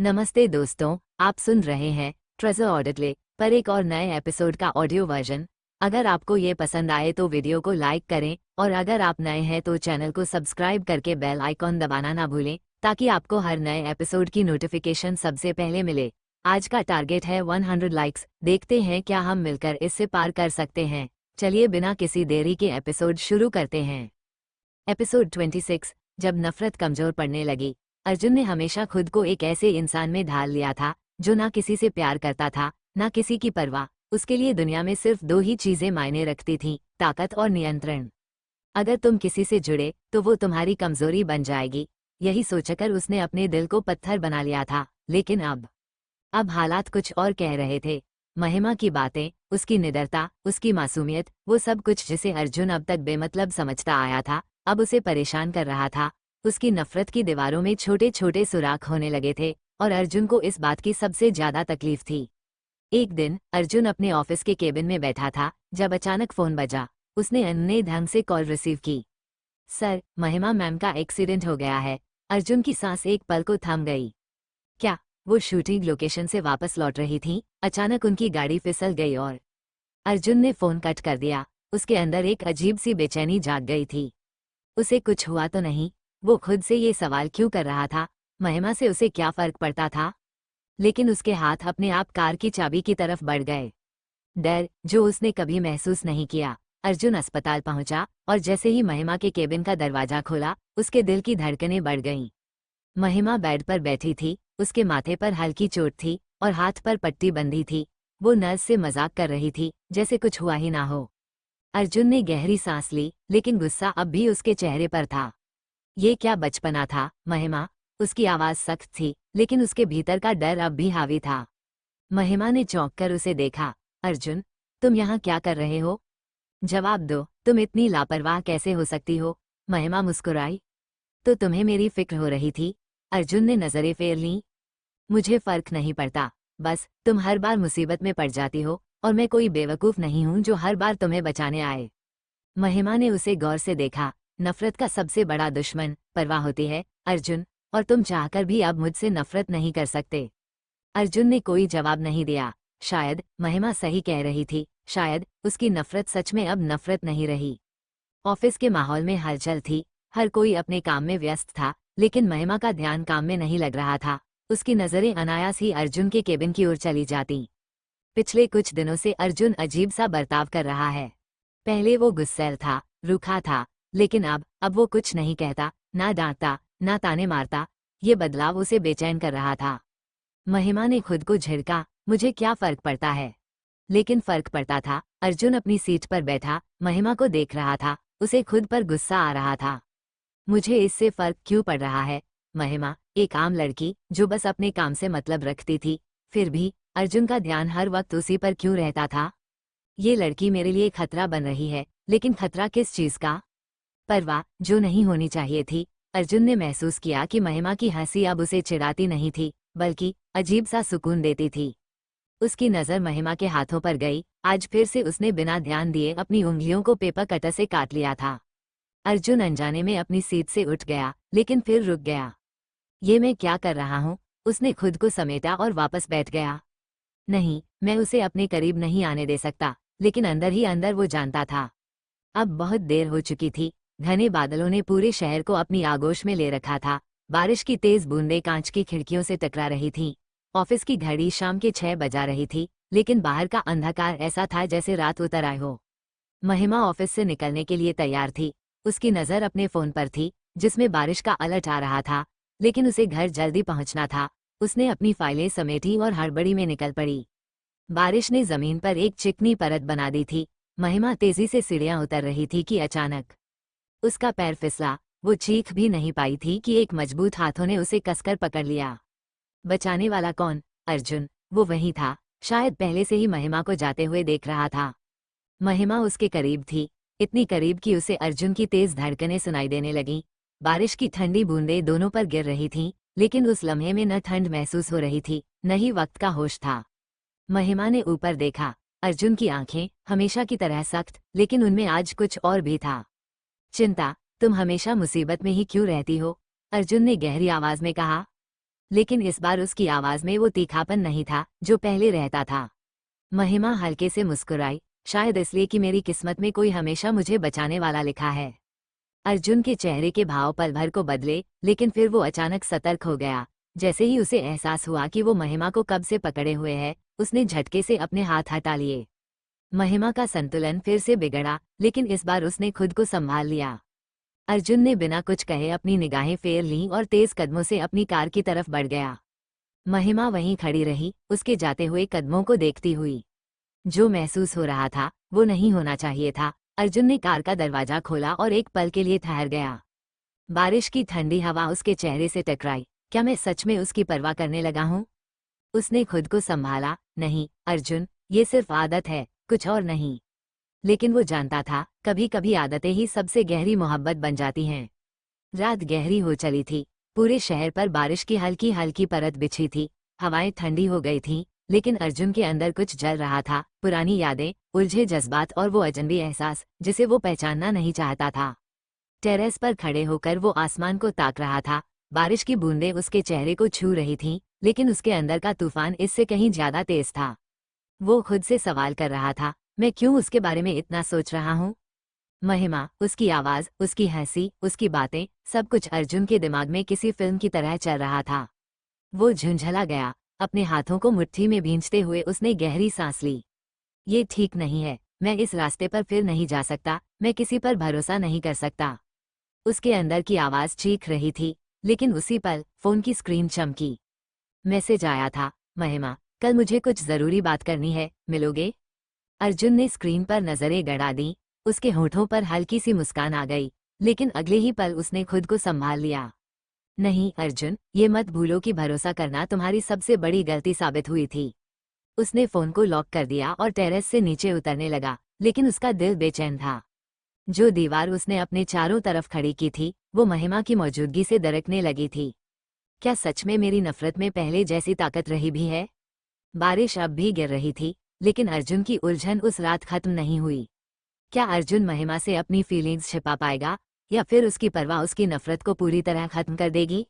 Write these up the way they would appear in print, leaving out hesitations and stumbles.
नमस्ते दोस्तों, आप सुन रहे हैं ट्रेजर ऑडिटले पर एक और नए एपिसोड का ऑडियो वर्जन। अगर आपको ये पसंद आए तो वीडियो को लाइक करें और अगर आप नए हैं तो चैनल को सब्सक्राइब करके बेल आइकॉन दबाना ना भूलें ताकि आपको हर नए एपिसोड की नोटिफिकेशन सबसे पहले मिले। आज का टारगेट है 100 लाइक्स। देखते हैं क्या हम मिलकर इससे पार कर सकते हैं। चलिए बिना किसी देरी के एपिसोड शुरू करते हैं। एपिसोड 26। जब नफरत कमजोर पड़ने लगी। अर्जुन ने हमेशा खुद को एक ऐसे इंसान में ढाल लिया था जो ना किसी से प्यार करता था ना किसी की परवाह। उसके लिए दुनिया में सिर्फ दो ही चीजें मायने रखती थीं, ताकत और नियंत्रण। अगर तुम किसी से जुड़े तो वो तुम्हारी कमजोरी बन जाएगी। यही सोचकर उसने अपने दिल को पत्थर बना लिया था। लेकिन अब हालात कुछ और कह रहे थे। महिमा की बातें, उसकी निडरता, उसकी मासूमियत, वो सब कुछ जिसे अर्जुन अब तक बेमतलब समझता आया था, अब उसे परेशान कर रहा था। उसकी नफरत की दीवारों में छोटे छोटे सुराख होने लगे थे और अर्जुन को इस बात की सबसे ज्यादा तकलीफ थी। एक दिन अर्जुन अपने ऑफिस के केबिन में बैठा था जब अचानक फोन बजा। उसने अन्य ढंग से कॉल रिसीव की। सर, महिमा मैम का एक्सीडेंट हो गया है। अर्जुन की सांस एक पल को थम गई। क्या? वो शूटिंग लोकेशन से वापस लौट रही थी। अचानक उनकी गाड़ी फिसल गई और अर्जुन ने फोन कट कर दिया। उसके अंदर एक अजीब सी बेचैनी जाग गई थी। उसे कुछ हुआ तो नहीं? वो खुद से ये सवाल क्यों कर रहा था? महिमा से उसे क्या फर्क पड़ता था? लेकिन उसके हाथ अपने आप कार की चाबी की तरफ बढ़ गए। डर जो उसने कभी महसूस नहीं किया। अर्जुन अस्पताल पहुंचा और जैसे ही महिमा के केबिन का दरवाजा खोला, उसके दिल की धड़कनें बढ़ गईं। महिमा बेड पर बैठी थी। उसके माथे पर हल्की चोट थी और हाथ पर पट्टी बंधी थी। वो नर्स से मजाक कर रही थी जैसे कुछ हुआ ही ना हो। अर्जुन ने गहरी सांस ली, लेकिन गुस्सा अब भी उसके चेहरे पर था। ये क्या बचपना था, महिमा? उसकी आवाज सख्त थी, लेकिन उसके भीतर का डर अब भी हावी था। महिमा ने चौंक कर उसे देखा। अर्जुन, तुम यहाँ क्या कर रहे हो? जवाब दो, तुम इतनी लापरवाह कैसे हो सकती हो? महिमा मुस्कुराई। तो तुम्हें मेरी फिक्र हो रही थी? अर्जुन ने नजरें फेर लीं। मुझे फर्क नहीं पड़ता। बस तुम हर बार मुसीबत में पड़ जाती हो और मैं कोई बेवकूफ नहीं हूं जो हर बार तुम्हें बचाने आए। महिमा ने उसे गौर से देखा। नफरत का सबसे बड़ा दुश्मन परवाह होती है, अर्जुन, और तुम चाहकर भी अब मुझसे नफरत नहीं कर सकते। अर्जुन ने कोई जवाब नहीं दिया। शायद महिमा सही कह रही थी। शायद उसकी नफरत सच में अब नफरत नहीं रही। ऑफिस के माहौल में हलचल थी। हर कोई अपने काम में व्यस्त था, लेकिन महिमा का ध्यान काम में नहीं लग रहा था। उसकी नजरें अनायास ही अर्जुन के केबिन की ओर चली जाती। पिछले कुछ दिनों से अर्जुन अजीब सा बर्ताव कर रहा है। पहले वो गुस्सैल था, रूखा था, लेकिन अब वो कुछ नहीं कहता, ना डांटता, ना ताने मारता। ये बदलाव उसे बेचैन कर रहा था। महिमा ने खुद को झिड़का, मुझे क्या फर्क पड़ता है? लेकिन फर्क पड़ता था। अर्जुन अपनी सीट पर बैठा महिमा को देख रहा था। उसे खुद पर गुस्सा आ रहा था। मुझे इससे फर्क क्यों पड़ रहा है? महिमा, एक आम लड़की जो बस अपने काम से मतलब रखती थी। फिर भी अर्जुन का ध्यान हर वक्त उसी पर क्यों रहता था? ये लड़की मेरे लिए खतरा बन रही है, लेकिन खतरा किस चीज का? परवाह जो नहीं होनी चाहिए थी। अर्जुन ने महसूस किया कि महिमा की हंसी अब उसे चिढ़ाती नहीं थी, बल्कि अजीब सा सुकून देती थी। उसकी नज़र महिमा के हाथों पर गई। आज फिर से उसने बिना ध्यान दिए अपनी उंगलियों को पेपर कटर से काट लिया था। अर्जुन अनजाने में अपनी सीट से उठ गया, लेकिन फिर रुक गया। ये मैं क्या कर रहा हूँ? उसने खुद को समेटा और वापस बैठ गया। नहीं, मैं उसे अपने करीब नहीं आने दे सकता। लेकिन अंदर ही अंदर वो जानता था। अब बहुत देर हो चुकी थी। घने बादलों ने पूरे शहर को अपनी आगोश में ले रखा था। बारिश की तेज बूंदें कांच की खिड़कियों से टकरा रही थीं। ऑफिस की घड़ी शाम के 6 बजा रही थी, लेकिन बाहर का अंधकार ऐसा था जैसे रात उतर आई हो। महिमा ऑफिस से निकलने के लिए तैयार थी। उसकी नज़र अपने फोन पर थी, जिसमें बारिश का अलर्ट आ रहा था। लेकिन उसे घर जल्दी पहुंचना था। उसने अपनी फाइलें समेटी और हड़बड़ी में निकल पड़ी। बारिश ने जमीन पर एक चिकनी परत बना दी थी। महिमा तेजी से सीढ़ियां उतर रही थी कि अचानक उसका पैर फिसला। वो चीख भी नहीं पाई थी कि एक मजबूत हाथों ने उसे कसकर पकड़ लिया। बचाने वाला कौन? अर्जुन। वो वही था। शायद पहले से ही महिमा को जाते हुए देख रहा था। महिमा उसके करीब थी, इतनी करीब कि उसे अर्जुन की तेज धड़कनें सुनाई देने लगीं। बारिश की ठंडी बूंदें दोनों पर गिर रही थीं, लेकिन उस लम्हे में न ठंड महसूस हो रही थी, न ही वक्त का होश था। महिमा ने ऊपर देखा। अर्जुन की आंखें हमेशा की तरह सख्त, लेकिन उनमें आज कुछ और भी था। चिंता, तुम हमेशा मुसीबत में ही क्यों रहती हो? अर्जुन ने गहरी आवाज में कहा। लेकिन इस बार उसकी आवाज में वो तीखापन नहीं था जो पहले रहता था। महिमा हल्के से मुस्कुराई, शायद इसलिए कि मेरी किस्मत में कोई हमेशा मुझे बचाने वाला लिखा है। अर्जुन के चेहरे के भाव पल भर को बदले, लेकिन फिर वो अचानक सतर्क हो गया। जैसे ही उसे एहसास हुआ कि वो महिमा को कब से पकड़े हुए है, उसने झटके से अपने हाथ हटा लिए। महिमा का संतुलन फिर से बिगड़ा, लेकिन इस बार उसने खुद को संभाल लिया। अर्जुन ने बिना कुछ कहे अपनी निगाहें फेर लीं और तेज कदमों से अपनी कार की तरफ बढ़ गया। महिमा वहीं खड़ी रही, उसके जाते हुए कदमों को देखती हुई। जो महसूस हो रहा था वो नहीं होना चाहिए था। अर्जुन ने कार का दरवाजा खोला और एक पल के लिए ठहर गया। बारिश की ठंडी हवा उसके चेहरे से टकराई। क्या मैं सच में उसकी परवाह करने लगा हूँ? उसने खुद को संभाला, नहीं अर्जुन, ये सिर्फ आदत है, कुछ और नहीं। लेकिन वो जानता था, कभी कभी आदतें ही सबसे गहरी मोहब्बत बन जाती हैं। रात गहरी हो चली थी। पूरे शहर पर बारिश की हल्की हल्की परत बिछी थी। हवाएं ठंडी हो गई थीं, लेकिन अर्जुन के अंदर कुछ जल रहा था। पुरानी यादें, उलझे जज्बात और वो अजनबी एहसास जिसे वो पहचानना नहीं चाहता था। टेरेस पर खड़े होकर वो आसमान को ताक रहा था। बारिश की बूंदें उसके चेहरे को छू रही थीं, लेकिन उसके अंदर का तूफान इससे कहीं ज्यादा तेज था। वो खुद से सवाल कर रहा था, मैं क्यों उसके बारे में इतना सोच रहा हूँ? महिमा, उसकी आवाज, उसकी हंसी, उसकी बातें, सब कुछ अर्जुन के दिमाग में किसी फिल्म की तरह चल रहा था। वो झुंझला गया। अपने हाथों को मुट्ठी में भींचते हुए उसने गहरी सांस ली। ये ठीक नहीं है, मैं इस रास्ते पर फिर नहीं जा सकता, मैं किसी पर भरोसा नहीं कर सकता। उसके अंदर की आवाज चीख रही थी, लेकिन उसी पल फोन की स्क्रीन चमकी। मैसेज आया था, महिमा, कल मुझे कुछ जरूरी बात करनी है, मिलोगे? अर्जुन ने स्क्रीन पर नजरें गड़ा दी। उसके होठों पर हल्की सी मुस्कान आ गई, लेकिन अगले ही पल उसने खुद को संभाल लिया। नहीं अर्जुन, ये मत भूलो कि भरोसा करना तुम्हारी सबसे बड़ी गलती साबित हुई थी। उसने फोन को लॉक कर दिया और टेरेस से नीचे उतरने लगा, लेकिन उसका दिल बेचैन था। जो दीवार उसने अपने चारों तरफ खड़ी की थी, वो महिमा की मौजूदगी से दरकने लगी थी। क्या सच में मेरी नफरत में पहले जैसी ताकत रही भी है? बारिश अब भी गिर रही थी, लेकिन अर्जुन की उलझन उस रात खत्म नहीं हुई। क्या अर्जुन महिमा से अपनी फीलिंग्स छिपा पाएगा, या फिर उसकी परवाह उसकी नफरत को पूरी तरह खत्म कर देगी?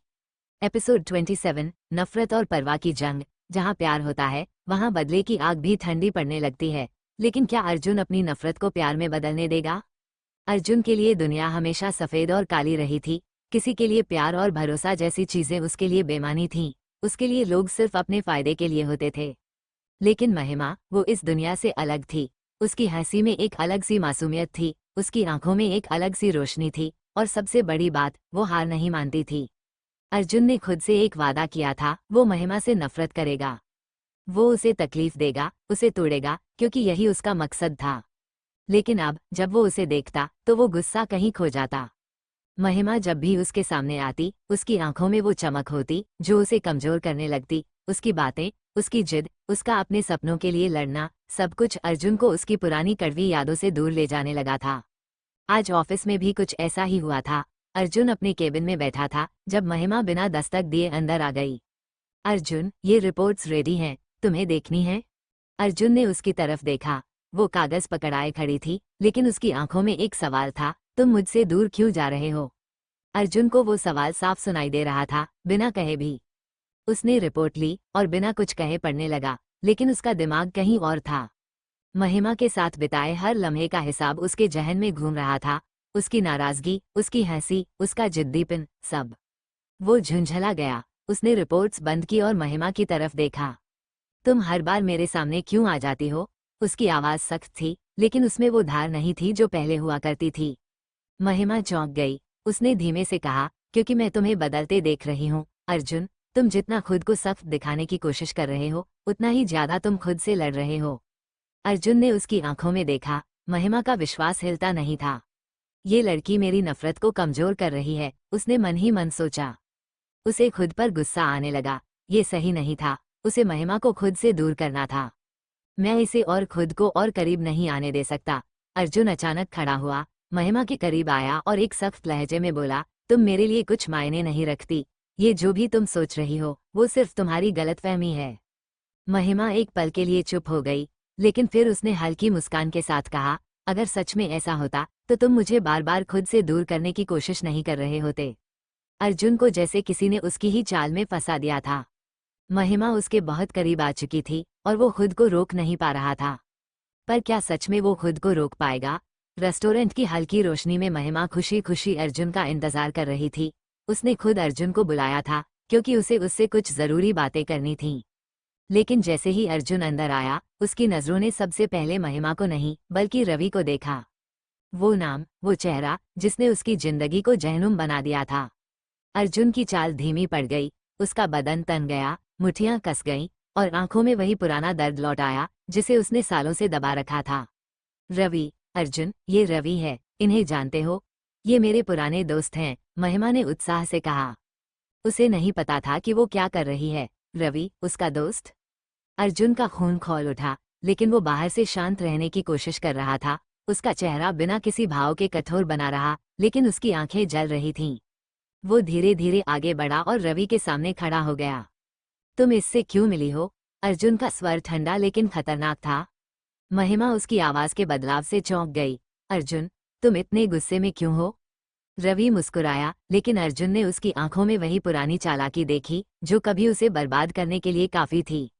एपिसोड 27, नफरत और परवाह की जंग। जहां प्यार होता है, वहां बदले की आग भी ठंडी पड़ने लगती है। लेकिन क्या अर्जुन अपनी नफरत को प्यार में बदलने देगा? अर्जुन के लिए दुनिया हमेशा सफेद और काली रही थी। किसी के लिए प्यार और भरोसा जैसी चीजें उसके लिए बेमानी थीं। उसके लिए लोग सिर्फ अपने फायदे के लिए होते थे। लेकिन महिमा, वो इस दुनिया से अलग थी। उसकी हंसी में एक अलग सी मासूमियत थी, उसकी आंखों में एक अलग सी रोशनी थी, और सबसे बड़ी बात, वो हार नहीं मानती थी। अर्जुन ने खुद से एक वादा किया था, वो महिमा से नफरत करेगा। वो उसे तकलीफ देगा, उसे तोड़ेगा, क्योंकि यही उसका मकसद था। लेकिन अब जब वो उसे देखता तो वो गुस्सा कहीं खो जाता। महिमा जब भी उसके सामने आती, उसकी आंखों में वो चमक होती जो उसे कमजोर करने लगती। उसकी बातें, उसकी जिद, उसका अपने सपनों के लिए लड़ना, सब कुछ अर्जुन को उसकी पुरानी कड़वी यादों से दूर ले जाने लगा था। आज ऑफिस में भी कुछ ऐसा ही हुआ था। अर्जुन अपने केबिन में बैठा था जब महिमा बिना दस्तक दिए अंदर आ गई। अर्जुन, ये रिपोर्ट्स रेडी हैं, तुम्हें देखनी है? अर्जुन ने उसकी तरफ देखा। वो कागज पकड़ाए खड़ी थी, लेकिन उसकी आंखों में एक सवाल था, तुम मुझसे दूर क्यों जा रहे हो? अर्जुन को वो सवाल साफ सुनाई दे रहा था, बिना कहे भी। उसने रिपोर्ट ली और बिना कुछ कहे पढ़ने लगा, लेकिन उसका दिमाग कहीं और था। महिमा के साथ बिताए हर लम्हे का हिसाब उसके जहन में घूम रहा था। उसकी नाराजगी, उसकी हंसी, उसका जिद्दीपन, सब। वो झुंझला गया। उसने रिपोर्ट्स बंद की और महिमा की तरफ देखा। तुम हर बार मेरे सामने क्यों आ जाती हो? उसकी आवाज सख्त थी, लेकिन उसमें वो धार नहीं थी जो पहले हुआ करती थी। महिमा चौंक गई। उसने धीमे से कहा, क्योंकि मैं तुम्हें बदलते देख रही हूँ अर्जुन। तुम जितना खुद को सख्त दिखाने की कोशिश कर रहे हो, उतना ही ज्यादा तुम खुद से लड़ रहे हो। अर्जुन ने उसकी आंखों में देखा। महिमा का विश्वास हिलता नहीं था। ये लड़की मेरी नफरत को कमजोर कर रही है, उसने मन ही मन सोचा। उसे खुद पर गुस्सा आने लगा। ये सही नहीं था। उसे महिमा को खुद से दूर करना था। मैं इसे और खुद को और करीब नहीं आने दे सकता। अर्जुन अचानक खड़ा हुआ, महिमा के करीब आया और एक सख्त लहजे में बोला, तुम मेरे लिए कुछ मायने नहीं रखती। ये जो भी तुम सोच रही हो, वो सिर्फ तुम्हारी गलतफहमी है। महिमा एक पल के लिए चुप हो गई, लेकिन फिर उसने हल्की मुस्कान के साथ कहा, अगर सच में ऐसा होता तो तुम मुझे बार बार खुद से दूर करने की कोशिश नहीं कर रहे होते। अर्जुन को जैसे किसी ने उसकी ही चाल में फंसा दिया था। महिमा उसके बहुत करीब आ चुकी थी और वो खुद को रोक नहीं पा रहा था। पर क्या सच में वो खुद को रोक पाएगा? रेस्टोरेंट की हल्की रोशनी में महिमा खुशी खुशी अर्जुन का इंतजार कर रही थी। उसने खुद अर्जुन को बुलाया था क्योंकि उसे उससे कुछ जरूरी बातें करनी थीं। लेकिन जैसे ही अर्जुन अंदर आया, उसकी नजरों ने सबसे पहले महिमा को नहीं बल्कि रवि को देखा। वो नाम, वो चेहरा जिसने उसकी जिंदगी को जहनुम बना दिया था। अर्जुन की चाल धीमी पड़ गई, उसका बदन तन गया, मुठ्ठियां कस गईं और आंखों में वही पुराना दर्द लौट आया जिसे उसने सालों से दबा रखा था। रवि, अर्जुन, ये रवि है, इन्हें जानते हो? ये मेरे पुराने दोस्त हैं, महिमा ने उत्साह से कहा। उसे नहीं पता था कि वो क्या कर रही है। रवि, उसका दोस्त? अर्जुन का खून खौल उठा, लेकिन वो बाहर से शांत रहने की कोशिश कर रहा था। उसका चेहरा बिना किसी भाव के कठोर बना रहा, लेकिन उसकी आंखें जल रही थीं। वो धीरे धीरे आगे बढ़ा और रवि के सामने खड़ा हो गया। तुम इससे क्यों मिली हो? अर्जुन का स्वर ठंडा लेकिन खतरनाक था। महिमा उसकी आवाज के बदलाव से चौंक गई। अर्जुन, तुम इतने गुस्से में क्यों हो? रवि मुस्कुराया, लेकिन अर्जुन ने उसकी आंखों में वही पुरानी चालाकी देखी जो कभी उसे बर्बाद करने के लिए काफी थी।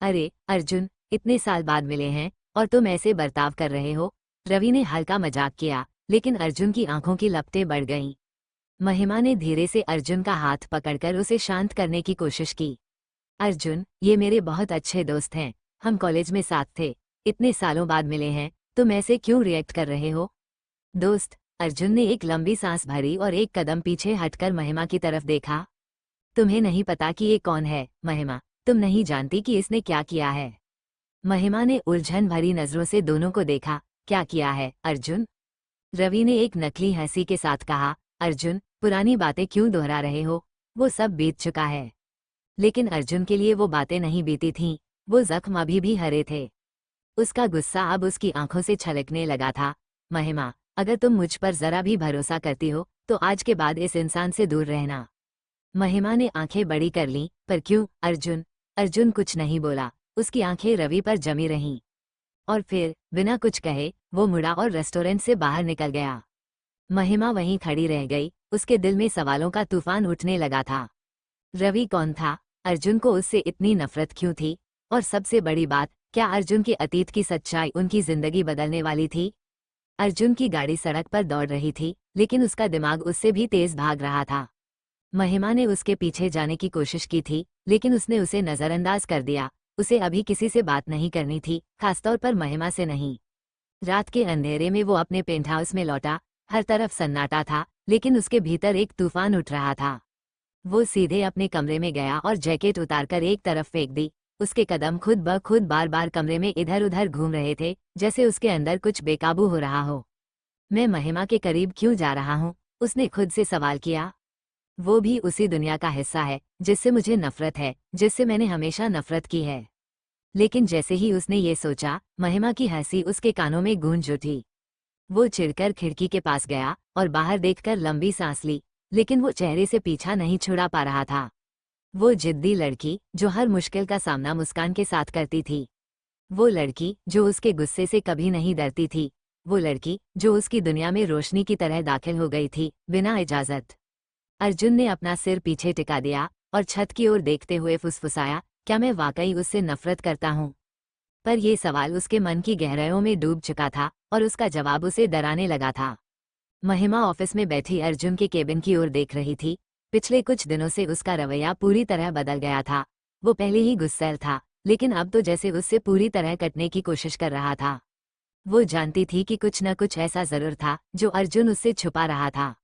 अरे अर्जुन, इतने साल बाद मिले हैं और तुम ऐसे बर्ताव कर रहे हो? रवि ने हल्का मजाक किया, लेकिन अर्जुन की आंखों की लपटें बढ़ गईं। महिमा ने धीरे से अर्जुन का हाथ पकड़कर उसे शांत करने की कोशिश की। अर्जुन, ये मेरे बहुत अच्छे दोस्त हैं, हम कॉलेज में साथ थे, इतने सालों बाद मिले हैं, तुम ऐसे क्यों रिएक्ट कर रहे हो? दोस्त? अर्जुन ने एक लंबी सांस भरी और एक कदम पीछे हटकर महिमा की तरफ देखा। तुम्हें नहीं पता कि ये कौन है, महिमा? तुम नहीं जानती कि इसने क्या किया है? महिमा ने उलझन भरी नजरों से दोनों को देखा। क्या किया है, अर्जुन? रवि ने एक नकली हंसी के साथ कहा। अर्जुन, पुरानी बातें क्यों दोहरा रहे हो? वो सब बीत चुका है। लेकिन अर्जुन के लिए वो बातें नहीं बीती थीं, वो जख्म अभी भी हरे थे। उसका गुस्सा अब उसकी आंखों से छलकने लगा था। महिमा, अगर तुम मुझ पर जरा भी भरोसा करती हो तो आज के बाद इस इंसान से दूर रहना। महिमा ने आंखें बड़ी कर लीं। पर क्यों, अर्जुन? अर्जुन कुछ नहीं बोला, उसकी आंखें रवि पर जमी रहीं। और फिर बिना कुछ कहे वो मुड़ा और रेस्टोरेंट से बाहर निकल गया। महिमा वहीं खड़ी रह गई, उसके दिल में सवालों का तूफान उठने लगा था। रवि कौन था? अर्जुन को उससे इतनी नफरत क्यों थी? और सबसे बड़ी बात, क्या अर्जुन के अतीत की सच्चाई उनकी जिंदगी बदलने वाली थी? अर्जुन की गाड़ी सड़क पर दौड़ रही थी, लेकिन उसका दिमाग उससे भी तेज भाग रहा था। महिमा ने उसके पीछे जाने की कोशिश की थी, लेकिन उसने उसे नजरअंदाज कर दिया। उसे अभी किसी से बात नहीं करनी थी, खासतौर पर महिमा से नहीं। रात के अंधेरे में वो अपने पेंट हाउस में लौटा। हर तरफ सन्नाटा था, लेकिन उसके भीतर एक तूफान उठ रहा था। वो सीधे अपने कमरे में गया और जैकेट उतारकर एक तरफ फेंक दी। उसके कदम खुद ब खुद बार बार कमरे में इधर उधर घूम रहे थे, जैसे उसके अंदर कुछ बेकाबू हो रहा हो। मैं महिमा के करीब क्यों जा रहा हूँ? उसने खुद से सवाल किया। वो भी उसी दुनिया का हिस्सा है जिससे मुझे नफरत है, जिससे मैंने हमेशा नफरत की है। लेकिन जैसे ही उसने ये सोचा, महिमा की हंसी उसके कानों में गूंज उठी। वो चिढ़कर खिड़की के पास गया और बाहर देखकर लंबी सांस ली, लेकिन वो चेहरे से पीछा नहीं छुड़ा पा रहा था। वो जिद्दी लड़की जो हर मुश्किल का सामना मुस्कान के साथ करती थी। वो लड़की जो उसके गुस्से से कभी नहीं डरती थी। वो लड़की जो उसकी दुनिया में रोशनी की तरह दाखिल हो गई थी, बिना इजाजत। अर्जुन ने अपना सिर पीछे टिका दिया और छत की ओर देखते हुए फुसफुसाया, क्या मैं वाकई उससे नफरत करता हूँ? पर यह सवाल उसके मन की गहराइयों में डूब चुका था और उसका जवाब उसे डराने लगा था। महिमा ऑफिस में बैठी अर्जुन के केबिन की ओर देख रही थी। पिछले कुछ दिनों से उसका रवैया पूरी तरह बदल गया था। वो पहले ही गुस्सैल था, लेकिन अब तो जैसे उससे पूरी तरह कटने की कोशिश कर रहा था। वो जानती थी कि कुछ न कुछ ऐसा जरूर था जो अर्जुन उससे छुपा रहा था।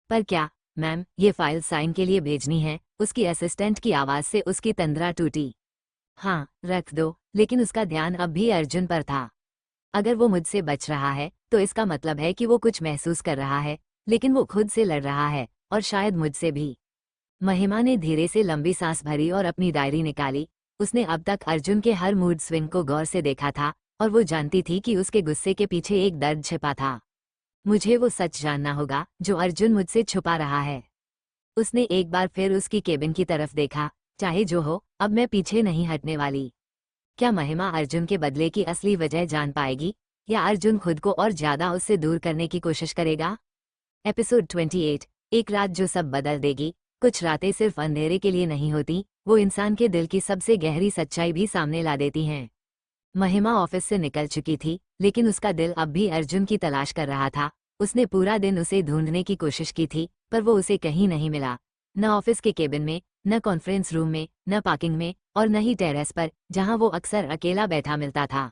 पर क्या? मैम, ये फाइल साइन के लिए भेजनी है, उसकी असिस्टेंट की आवाज से उसकी तंद्रा टूटी। हाँ, रख दो। लेकिन उसका ध्यान अब भी अर्जुन पर था। अगर वो मुझसे बच रहा है तो इसका मतलब है कि वो कुछ महसूस कर रहा है, लेकिन वो खुद से लड़ रहा है और शायद मुझसे भी। महिमा ने धीरे से लंबी सांस भरी और अपनी डायरी निकाली। उसने अब तक अर्जुन के हर मूड स्विंग को गौर से देखा था और वो जानती थी कि उसके गुस्से के पीछे एक दर्द छिपा था। मुझे वो सच जानना होगा जो अर्जुन मुझसे छुपा रहा है। उसने एक बार फिर उसकी केबिन की तरफ देखा। चाहे जो हो, अब मैं पीछे नहीं हटने वाली। क्या महिमा अर्जुन के बदले की असली वजह जान पाएगी, या अर्जुन खुद को और ज्यादा उससे दूर करने की कोशिश करेगा? एपिसोड 28। एक रात जो सब बदल देगी। कुछ रातें सिर्फ अंधेरे के लिए नहीं होती, वो इंसान के दिल की सबसे गहरी सच्चाई भी सामने ला देती हैं। महिमा ऑफिस से निकल चुकी थी, लेकिन उसका दिल अब भी अर्जुन की तलाश कर रहा था। उसने पूरा दिन उसे ढूंढने की कोशिश की थी, पर वो उसे कहीं नहीं मिला। न ऑफिस के केबिन में, न कॉन्फ्रेंस रूम में, न पार्किंग में, और न ही टेरेस पर, जहां वो अक्सर अकेला बैठा मिलता था।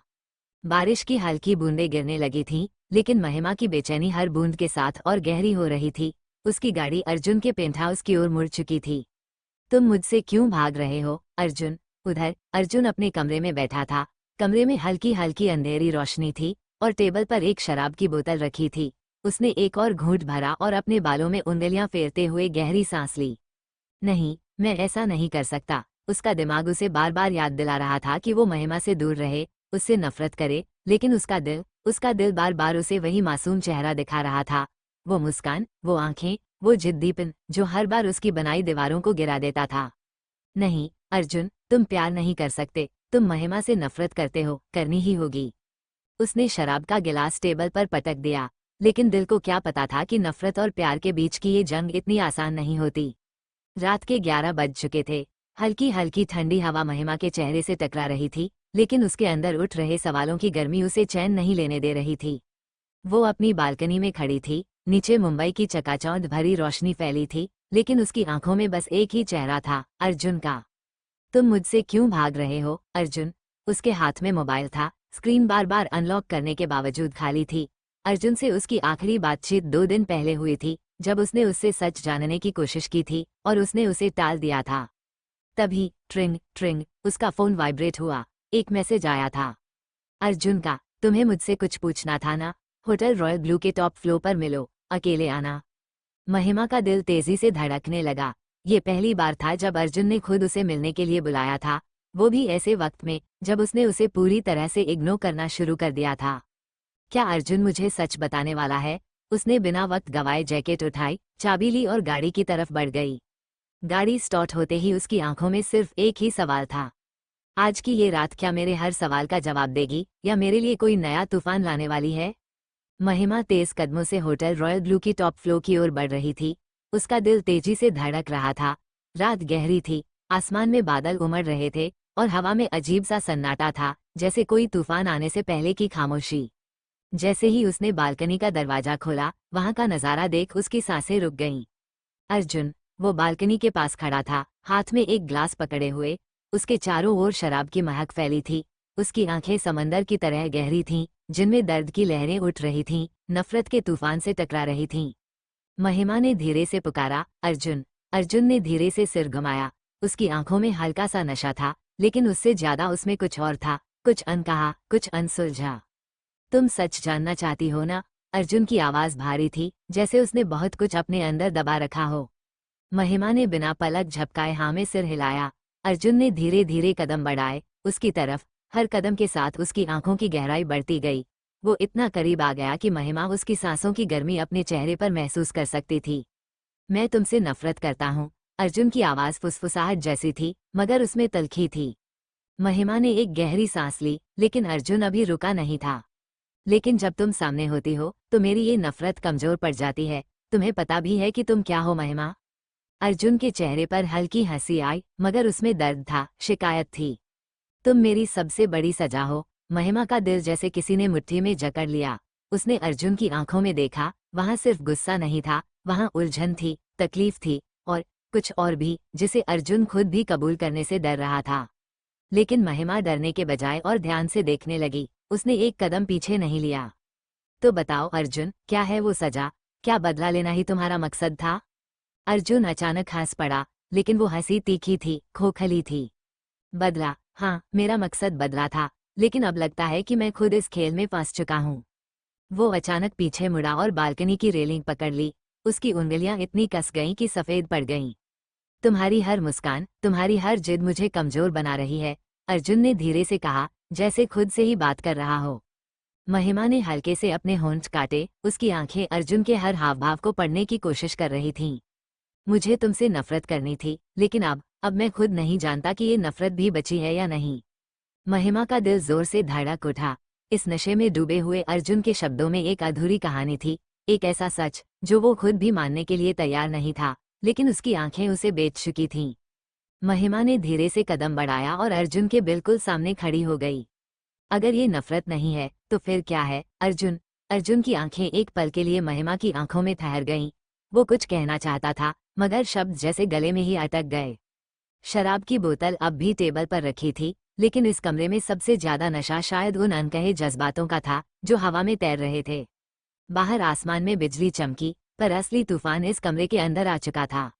बारिश की हल्की बूंदें गिरने लगी थीं, लेकिन महिमा की बेचैनी हर बूंद के साथ और गहरी हो रही थी। उसकी गाड़ी अर्जुन के पेंट हाउस की ओर मुड़ चुकी थी। तुम मुझसे क्यों भाग रहे हो, अर्जुन? उधर अर्जुन अपने कमरे में बैठा था। कमरे में हल्की हल्की अंधेरी रोशनी थी और टेबल पर एक शराब की बोतल रखी थी। उसने एक और घूंट भरा और अपने बालों में उंगलियां फेरते हुए गहरी सांस ली। नहीं, मैं ऐसा नहीं कर सकता। उसका दिमाग उसे बार बार याद दिला रहा था कि वो महिमा से दूर रहे, उससे नफरत करे, लेकिन उसका दिल बार बार उसे वही मासूम चेहरा दिखा रहा था। वो मुस्कान, वो आंखें, वो जिद्दीपन जो हर बार उसकी बनाई दीवारों को गिरा देता था। नहीं अर्जुन, तुम प्यार नहीं कर सकते। तुम महिमा से नफरत करते हो, करनी ही होगी। उसने शराब का गिलास टेबल पर पटक दिया, लेकिन दिल को क्या पता था कि नफरत और प्यार के बीच की ये जंग इतनी आसान नहीं होती। रात के 11 बज चुके थे। हल्की हल्की ठंडी हवा महिमा के चेहरे से टकरा रही थी, लेकिन उसके अंदर उठ रहे सवालों की गर्मी उसे चैन नहीं लेने दे रही थी। वो अपनी बालकनी में खड़ी थी। नीचे मुंबई की चकाचौंध भरी रोशनी फैली थी, लेकिन उसकी आंखों में बस एक ही चेहरा था, अर्जुन का। तुम मुझसे क्यों भाग रहे हो, अर्जुन? उसके हाथ में मोबाइल था। स्क्रीन बार बार अनलॉक करने के बावजूद खाली थी। अर्जुन से उसकी आखिरी बातचीत 2 दिन पहले हुई थी, जब उसने उससे सच जानने की कोशिश की थी और उसने उसे टाल दिया था। तभी ट्रिंग ट्रिंग उसका फोन वाइब्रेट हुआ। एक मैसेज आया था। अर्जुन का, तुम्हें मुझसे कुछ पूछना था ना? होटल रॉयल ब्लू के टॉप फ्लोर पर मिलो, अकेले आना। महिमा का दिल तेजी से धड़कने लगा। ये पहली बार था जब अर्जुन ने खुद उसे मिलने के लिए बुलाया था, वो भी ऐसे वक्त में जब उसने उसे पूरी तरह से इग्नोर करना शुरू कर दिया था। क्या अर्जुन मुझे सच बताने वाला है? उसने बिना वक्त गवाए जैकेट उठाई, चाबी ली और गाड़ी की तरफ बढ़ गई। गाड़ी स्टार्ट होते ही उसकी आंखों में सिर्फ एक ही सवाल था। आज की ये रात क्या मेरे हर सवाल का जवाब देगी, या मेरे लिए कोई नया तूफान लाने वाली है? महिमा तेज कदमों से होटल रॉयल ब्लू की टॉप फ्लोर की ओर बढ़ रही थी। उसका दिल तेजी से धड़क रहा था। रात गहरी थी, आसमान में बादल उमड़ रहे थे और हवा में अजीब सा सन्नाटा था, जैसे कोई तूफान आने से पहले की खामोशी। जैसे ही उसने बालकनी का दरवाजा खोला, वहां का नजारा देख उसकी सांसें रुक गईं। अर्जुन, वो बालकनी के पास खड़ा था, हाथ में एक ग्लास पकड़े हुए। उसके चारों ओर शराब की महक फैली थी। उसकी आंखें समंदर की तरह गहरी थीं, जिनमें दर्द की लहरें उठ रही थीं, नफरत के तूफान से टकरा रही थीं। महिमा ने धीरे से पुकारा, अर्जुन। अर्जुन ने धीरे से सिर घुमाया। उसकी आंखों में हल्का सा नशा था, लेकिन उससे ज्यादा उसमें कुछ और था, कुछ अनकहा, कुछ अनसुलझा। तुम सच जानना चाहती हो ना? अर्जुन की आवाज भारी थी, जैसे उसने बहुत कुछ अपने अंदर दबा रखा हो। महिमा ने बिना पलक झपकाए हाँ में सिर हिलाया। अर्जुन ने धीरे धीरे कदम बढ़ाए उसकी तरफ। हर कदम के साथ उसकी आंखों की गहराई बढ़ती गई। वो इतना करीब आ गया कि महिमा उसकी सांसों की गर्मी अपने चेहरे पर महसूस कर सकती थी। मैं तुमसे नफरत करता हूँ। अर्जुन की आवाज फुसफुसाहट जैसी थी, मगर उसमें तल्खी थी। महिमा ने एक गहरी सांस ली, लेकिन अर्जुन अभी रुका नहीं था। लेकिन जब तुम सामने होती हो तो मेरी ये नफरत कमजोर पड़ जाती है। तुम्हें पता भी है कि तुम क्या हो, महिमा? अर्जुन के चेहरे पर हल्की हंसी आई, मगर उसमें दर्द था, शिकायत थी। तुम मेरी सबसे बड़ी सजा हो। महिमा का दिल जैसे किसी ने मुट्ठी में जकड़ लिया। उसने अर्जुन की आंखों में देखा। वहां सिर्फ गुस्सा नहीं था, वहां उलझन थी, तकलीफ थी, और कुछ और भी, जिसे अर्जुन खुद भी कबूल करने से डर रहा था। लेकिन महिमा डरने के बजाय और ध्यान से देखने लगी। उसने एक कदम पीछे नहीं लिया। तो बताओ अर्जुन, क्या है वो सजा? क्या बदला लेना ही तुम्हारा मकसद था? अर्जुन अचानक हंस पड़ा, लेकिन वो हंसी तीखी थी, खोखली थी। बदला? हाँ, मेरा मकसद बदला था, लेकिन अब लगता है कि मैं खुद इस खेल में फंस चुका हूँ। वो अचानक पीछे मुड़ा और बालकनी की रेलिंग पकड़ ली। उसकी उंगलियां इतनी कस गईं कि सफेद पड़ गईं। तुम्हारी हर मुस्कान, तुम्हारी हर जिद मुझे कमजोर बना रही है, अर्जुन ने धीरे से कहा, जैसे खुद से ही बात कर रहा हो। महिमा ने हल्के से अपने होंठ काटे। उसकी आंखें अर्जुन के हर हाव भाव को पढ़ने की कोशिश कर रही थीं। मुझे तुमसे नफरत करनी थी, लेकिन अब मैं खुद नहीं जानता कि ये नफरत भी बची है या नहीं। महिमा का दिल जोर से धड़क उठा। इस नशे में डूबे हुए अर्जुन के शब्दों में एक अधूरी कहानी थी, एक ऐसा सच जो वो खुद भी मानने के लिए तैयार नहीं था, लेकिन उसकी आंखें उसे बेच चुकी थीं। महिमा ने धीरे से कदम बढ़ाया और अर्जुन के बिल्कुल सामने खड़ी हो गई। अगर ये नफरत नहीं है तो फिर क्या है, अर्जुन? अर्जुन की आंखें एक पल के लिए महिमा की आंखों में ठहर गईं। वो कुछ कहना चाहता था, मगर शब्द जैसे गले में ही अटक गए। शराब की बोतल अब भी टेबल पर रखी थी, लेकिन इस कमरे में सबसे ज्यादा नशा शायद उन अनकहे जज्बातों का था जो हवा में तैर रहे थे। बाहर आसमान में बिजली चमकी, पर असली तूफान इस कमरे के अंदर आ चुका था।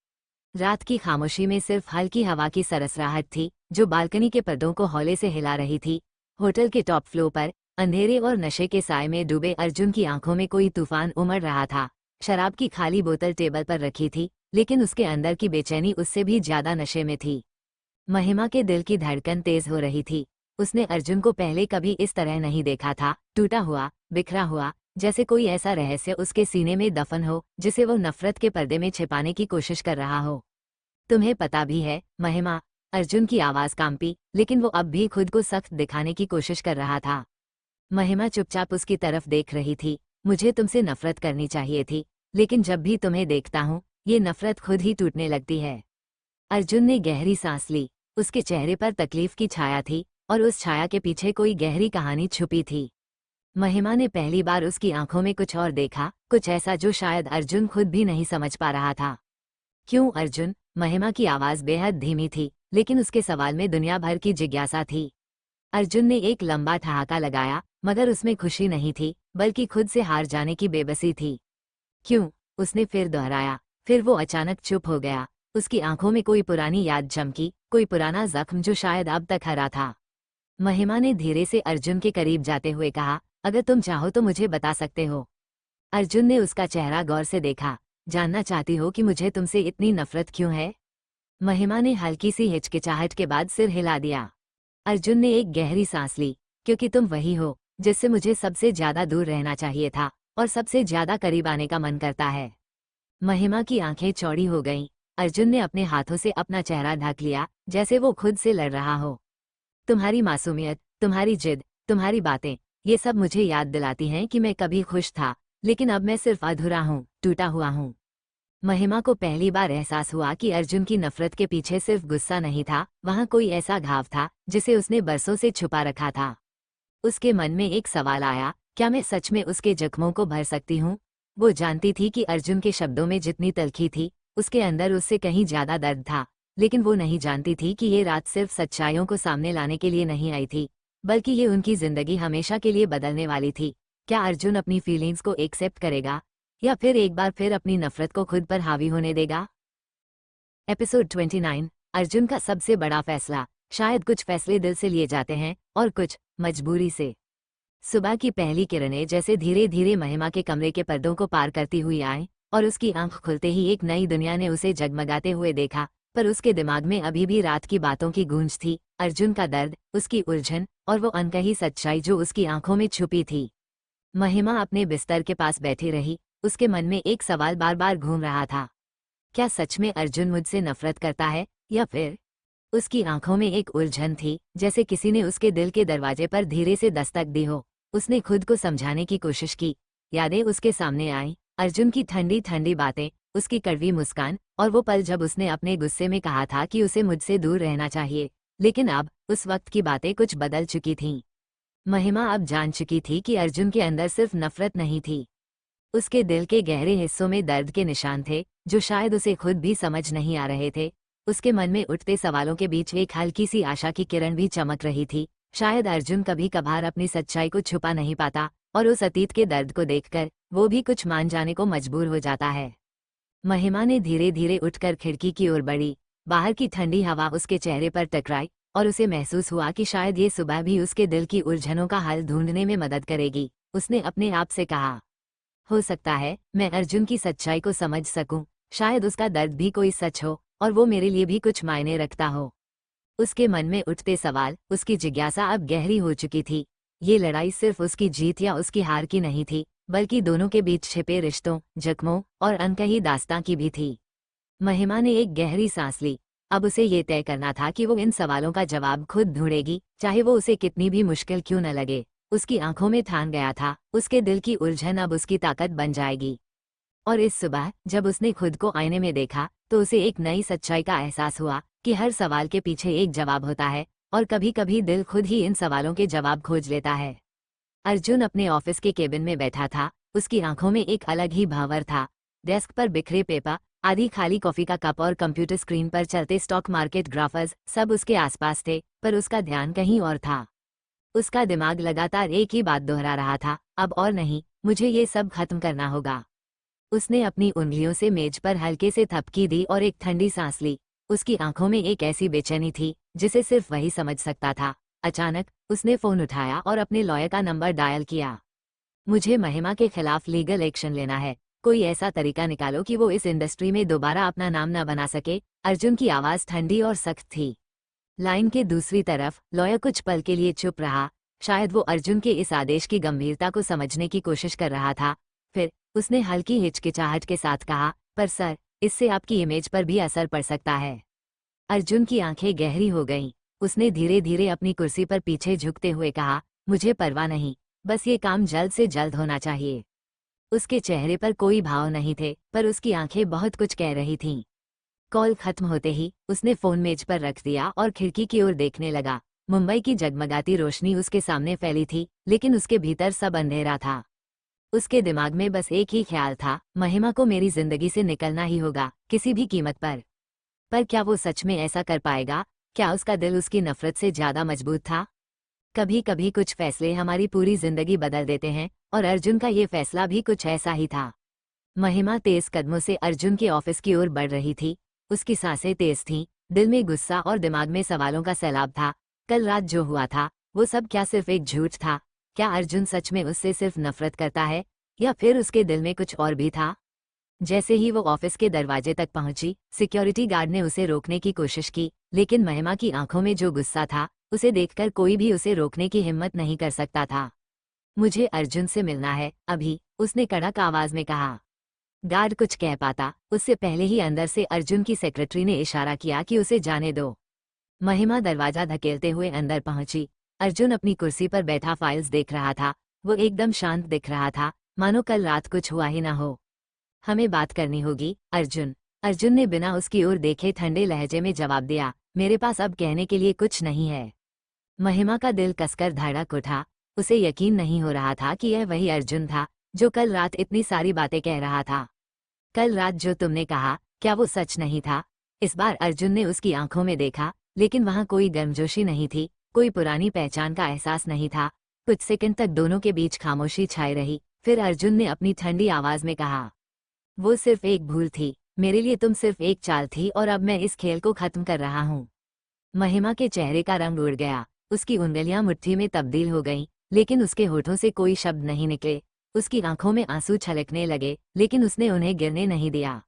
रात की खामोशी में सिर्फ हल्की हवा की सरसराहट थी, जो बालकनी के पर्दों को हौले से हिला रही थी। होटल के टॉप फ्लोर पर अंधेरे और नशे के साए में डूबे अर्जुन की आंखों में कोई तूफान उमड़ रहा था। शराब की खाली बोतल टेबल पर रखी थी, लेकिन उसके अंदर की बेचैनी उससे भी ज्यादा नशे में थी। महिमा के दिल की धड़कन तेज हो रही थी। उसने अर्जुन को पहले कभी इस तरह नहीं देखा था, टूटा हुआ, बिखरा हुआ, जैसे कोई ऐसा रहस्य उसके सीने में दफन हो जिसे वो नफरत के पर्दे में छिपाने की कोशिश कर रहा हो। तुम्हें पता भी है, महिमा? अर्जुन की आवाज कांपी, लेकिन वो अब भी खुद को सख्त दिखाने की कोशिश कर रहा था। महिमा चुपचाप उसकी तरफ देख रही थी। मुझे तुमसे नफरत करनी चाहिए थी, लेकिन जब भी तुम्हें देखता हूँ, ये नफरत खुद ही टूटने लगती है। अर्जुन ने गहरी सांस ली। उसके चेहरे पर तकलीफ की छाया थी, और उस छाया के पीछे कोई गहरी कहानी छुपी थी। महिमा ने पहली बार उसकी आंखों में कुछ और देखा, कुछ ऐसा जो शायद अर्जुन खुद भी नहीं समझ पा रहा था। क्यों अर्जुन? महिमा की आवाज बेहद धीमी थी, लेकिन उसके सवाल में दुनिया भर की जिज्ञासा थी। अर्जुन ने एक लंबा ठहाका लगाया, मगर उसमें खुशी नहीं थी, बल्कि खुद से हार जाने की बेबसी थी। क्यों? उसने फिर दोहराया। फिर वो अचानक चुप हो गया। उसकी आंखों में कोई पुरानी याद चमकी, कोई पुराना जख्म जो शायद अब तक हरा था। महिमा ने धीरे से अर्जुन के करीब जाते हुए कहा, अगर तुम चाहो तो मुझे बता सकते हो। अर्जुन ने उसका चेहरा गौर से देखा। जानना चाहती हो कि मुझे तुमसे इतनी नफरत क्यों है? महिमा ने हल्की सी हिचकिचाहट के बाद सिर हिला दिया। अर्जुन ने एक गहरी सांस ली। क्योंकि तुम वही हो जिससे मुझे सबसे ज्यादा दूर रहना चाहिए था, और सबसे ज्यादा करीब आने का मन करता है। महिमा की आंखें चौड़ी हो गईं। अर्जुन ने अपने हाथों से अपना चेहरा ढक लिया, जैसे वो खुद से लड़ रहा हो। तुम्हारी मासूमियत, तुम्हारी जिद, तुम्हारी बातें, ये सब मुझे याद दिलाती हैं कि मैं कभी खुश था, लेकिन अब मैं सिर्फ अधूरा हूँ, टूटा हुआ हूँ। महिमा को पहली बार एहसास हुआ कि अर्जुन की नफरत के पीछे सिर्फ गुस्सा नहीं था, वहाँ कोई ऐसा घाव था जिसे उसने बरसों से छुपा रखा था। उसके मन में एक सवाल आया, क्या मैं सच में उसके जख्मों को भर सकती हूँ? वो जानती थी कि अर्जुन के शब्दों में जितनी तल्खी थी, उसके अंदर उससे कहीं ज्यादा दर्द था, लेकिन वो नहीं जानती थी कि ये रात सिर्फ सच्चाइयों को सामने लाने के लिए नहीं आई थी, बल्कि ये उनकी जिंदगी हमेशा के लिए बदलने वाली थी। क्या अर्जुन अपनी फीलिंग्स को एक्सेप्ट करेगा, या फिर एक बार फिर अपनी नफरत को खुद पर हावी होने देगा? एपिसोड 29, अर्जुन का सबसे बड़ा फैसला। शायद कुछ फैसले दिल से लिए जाते हैं और कुछ मजबूरी से। सुबह की पहली किरणें जैसे धीरे धीरे महिमा के कमरे के पर्दों को पार करती हुई आए, और उसकी आंख खुलते ही एक नई दुनिया ने उसे जगमगाते हुए देखा। पर उसके दिमाग में अभी भी रात की बातों की गूंज थी, अर्जुन का दर्द, उसकी उलझन, और वो अनकही सच्चाई जो उसकी आंखों में छुपी थी। महिमा अपने बिस्तर के पास बैठी रही। उसके मन में एक सवाल बार बार घूम रहा था। क्या सच में अर्जुन मुझसे नफरत करता है, या फिर? उसकी आंखों में एक उलझन थी, जैसे किसी ने उसके दिल के दरवाजे पर धीरे से दस्तक दी हो। उसने खुद को समझाने की कोशिश की। यादें उसके सामने आईं, अर्जुन की ठंडी ठंडी बातें, उसकी कड़वी मुस्कान, और वो पल जब उसने अपने गुस्से में कहा था कि उसे मुझसे दूर रहना चाहिए। लेकिन अब उस वक्त की बातें कुछ बदल चुकी थीं। महिमा अब जान चुकी थी कि अर्जुन के अंदर सिर्फ नफरत नहीं थी, उसके दिल के गहरे हिस्सों में दर्द के निशान थे, जो शायद उसे खुद भी समझ नहीं आ रहे थे। उसके मन में उठते सवालों के बीच एक हल्की सी आशा की किरण भी चमक रही थी। शायद अर्जुन कभी कभार अपनी सच्चाई को छुपा नहीं पाता, और उस अतीत के दर्द को देखकर वो भी कुछ मान जाने को मजबूर हो जाता है। महिमा ने धीरे धीरे उठकर खिड़की की ओर बढ़ी। बाहर की ठंडी हवा उसके चेहरे पर टकराई, और उसे महसूस हुआ कि शायद ये सुबह भी उसके दिल की उलझनों का हल ढूंढने में मदद करेगी। उसने अपने आप से कहा, हो सकता है मैं अर्जुन की सच्चाई को समझ सकूं, शायद उसका दर्द भी कोई सच हो, और वो मेरे लिए भी कुछ मायने रखता हो। उसके मन में उठते सवाल, उसकी जिज्ञासा अब गहरी हो चुकी थी। ये लड़ाई सिर्फ उसकी जीत या उसकी हार की नहीं थी, बल्कि दोनों के बीच छिपे रिश्तों, जख्मों और अनकही दास्तां की भी थी। महिमा ने एक गहरी सांस ली। अब उसे ये तय करना था कि वो इन सवालों का जवाब खुद ढूंढेगी, चाहे वो उसे कितनी भी मुश्किल क्यों न लगे। उसकी आंखों में ठान गया था, उसके दिल की उलझन अब उसकी ताकत बन जाएगी। और इस सुबह जब उसने खुद को आईने में देखा तो उसे एक नई सच्चाई का एहसास हुआ कि हर सवाल के पीछे एक जवाब होता है, और कभी कभी दिल खुद ही इन सवालों के जवाब खोज लेता है। अर्जुन अपने ऑफिस के केबिन में बैठा था, उसकी आंखों में एक अलग ही भावर था। डेस्क पर बिखरे पेपर, आधी खाली कॉफी का कप और कंप्यूटर स्क्रीन पर चलते स्टॉक मार्केट ग्राफर्स सब उसके आसपास थे, पर उसका ध्यान कहीं और था। उसका दिमाग लगातार एक ही बात दोहरा रहा था, अब और नहीं, मुझे ये सब खत्म करना होगा। उसने अपनी उंगलियों से मेज पर हल्के से थपकी दी और एक ठंडी सांस ली। उसकी आंखों में एक ऐसी बेचैनी थी जिसे सिर्फ वही समझ सकता था। अचानक उसने फोन उठाया और अपने लॉयर का नंबर डायल किया। मुझे महिमा के खिलाफ लीगल एक्शन लेना है, कोई ऐसा तरीका निकालो कि वो इस इंडस्ट्री में दोबारा अपना नाम न बना सके। अर्जुन की आवाज ठंडी और सख्त थी। लाइन के दूसरी तरफ लॉयर कुछ पल के लिए चुप रहा, शायद वो अर्जुन के इस आदेश की गंभीरता को समझने की कोशिश कर रहा था। फिर उसने हल्की हिचकिचाहट के साथ कहा, पर सर, इससे आपकी इमेज पर भी असर पड़ सकता है। अर्जुन की आंखें गहरी हो गईं। उसने धीरे धीरे अपनी कुर्सी पर पीछे झुकते हुए कहा, मुझे परवाह नहीं, बस ये काम जल्द से जल्द होना चाहिए। उसके चेहरे पर कोई भाव नहीं थे, पर उसकी आंखें बहुत कुछ कह रही थीं। कॉल खत्म होते ही उसने फोन मेज पर रख दिया और खिड़की की ओर देखने लगा। मुंबई की जगमगाती रोशनी उसके सामने फैली थी, लेकिन उसके भीतर सब अंधेरा था। उसके दिमाग में बस एक ही ख्याल था, महिमा को मेरी जिंदगी से निकलना ही होगा, किसी भी कीमत पर क्या वो सच में ऐसा कर पाएगा? क्या उसका दिल उसकी नफरत से ज्यादा मजबूत था? कभी कभी कुछ फैसले हमारी पूरी जिंदगी बदल देते हैं, और अर्जुन का ये फैसला भी कुछ ऐसा ही था। महिमा तेज कदमों से अर्जुन के ऑफिस की ओर बढ़ रही थी। उसकी सांसें तेज थीं, दिल में गुस्सा और दिमाग में सवालों का सैलाब था। कल रात जो हुआ था, वो सब क्या सिर्फ एक झूठ था? क्या अर्जुन सच में उससे सिर्फ नफरत करता है, या फिर उसके दिल में कुछ और भी था? जैसे ही वो ऑफिस के दरवाजे तक पहुंची, सिक्योरिटी गार्ड ने उसे रोकने की कोशिश की, लेकिन महिमा की आंखों में जो गुस्सा था, उसे देखकर कोई भी उसे रोकने की हिम्मत नहीं कर सकता था। मुझे अर्जुन से मिलना है, अभी, उसने कड़क आवाज में कहा। गार्ड कुछ कह पाता उससे पहले ही अंदर से अर्जुन की सेक्रेटरी ने इशारा किया कि उसे जाने दो। महिमा दरवाजा धकेलते हुए अंदर पहुंची। अर्जुन अपनी कुर्सी पर बैठा फाइल्स देख रहा था। वो एकदम शांत दिख रहा था, मानो कल रात कुछ हुआ ही ना हो। हमें बात करनी होगी, अर्जुन। अर्जुन ने बिना उसकी ओर देखे ठंडे लहजे में जवाब दिया, मेरे पास अब कहने के लिए कुछ नहीं है। महिमा का दिल कसकर धड़क उठा। उसे यकीन नहीं हो रहा था कि यह वही अर्जुन था जो कल रात इतनी सारी बातें कह रहा था। कल रात जो तुमने कहा, क्या वो सच नहीं था? इस बार अर्जुन ने उसकी आंखों में देखा, लेकिन वहां कोई गर्मजोशी नहीं थी, कोई पुरानी पहचान का एहसास नहीं था। कुछ सेकंड तक दोनों के बीच खामोशी छाई रही। फिर अर्जुन ने अपनी ठंडी आवाज में कहा, वो सिर्फ एक भूल थी, मेरे लिए तुम सिर्फ एक चाल थी, और अब मैं इस खेल को खत्म कर रहा हूँ। महिमा के चेहरे का रंग उड़ गया। उसकी उंगलियां मुट्ठी में तब्दील हो गईं, लेकिन उसके होठों से कोई शब्द नहीं निकले। उसकी आंखों में आंसू छलकने लगे, लेकिन उसने उन्हें गिरने नहीं दिया।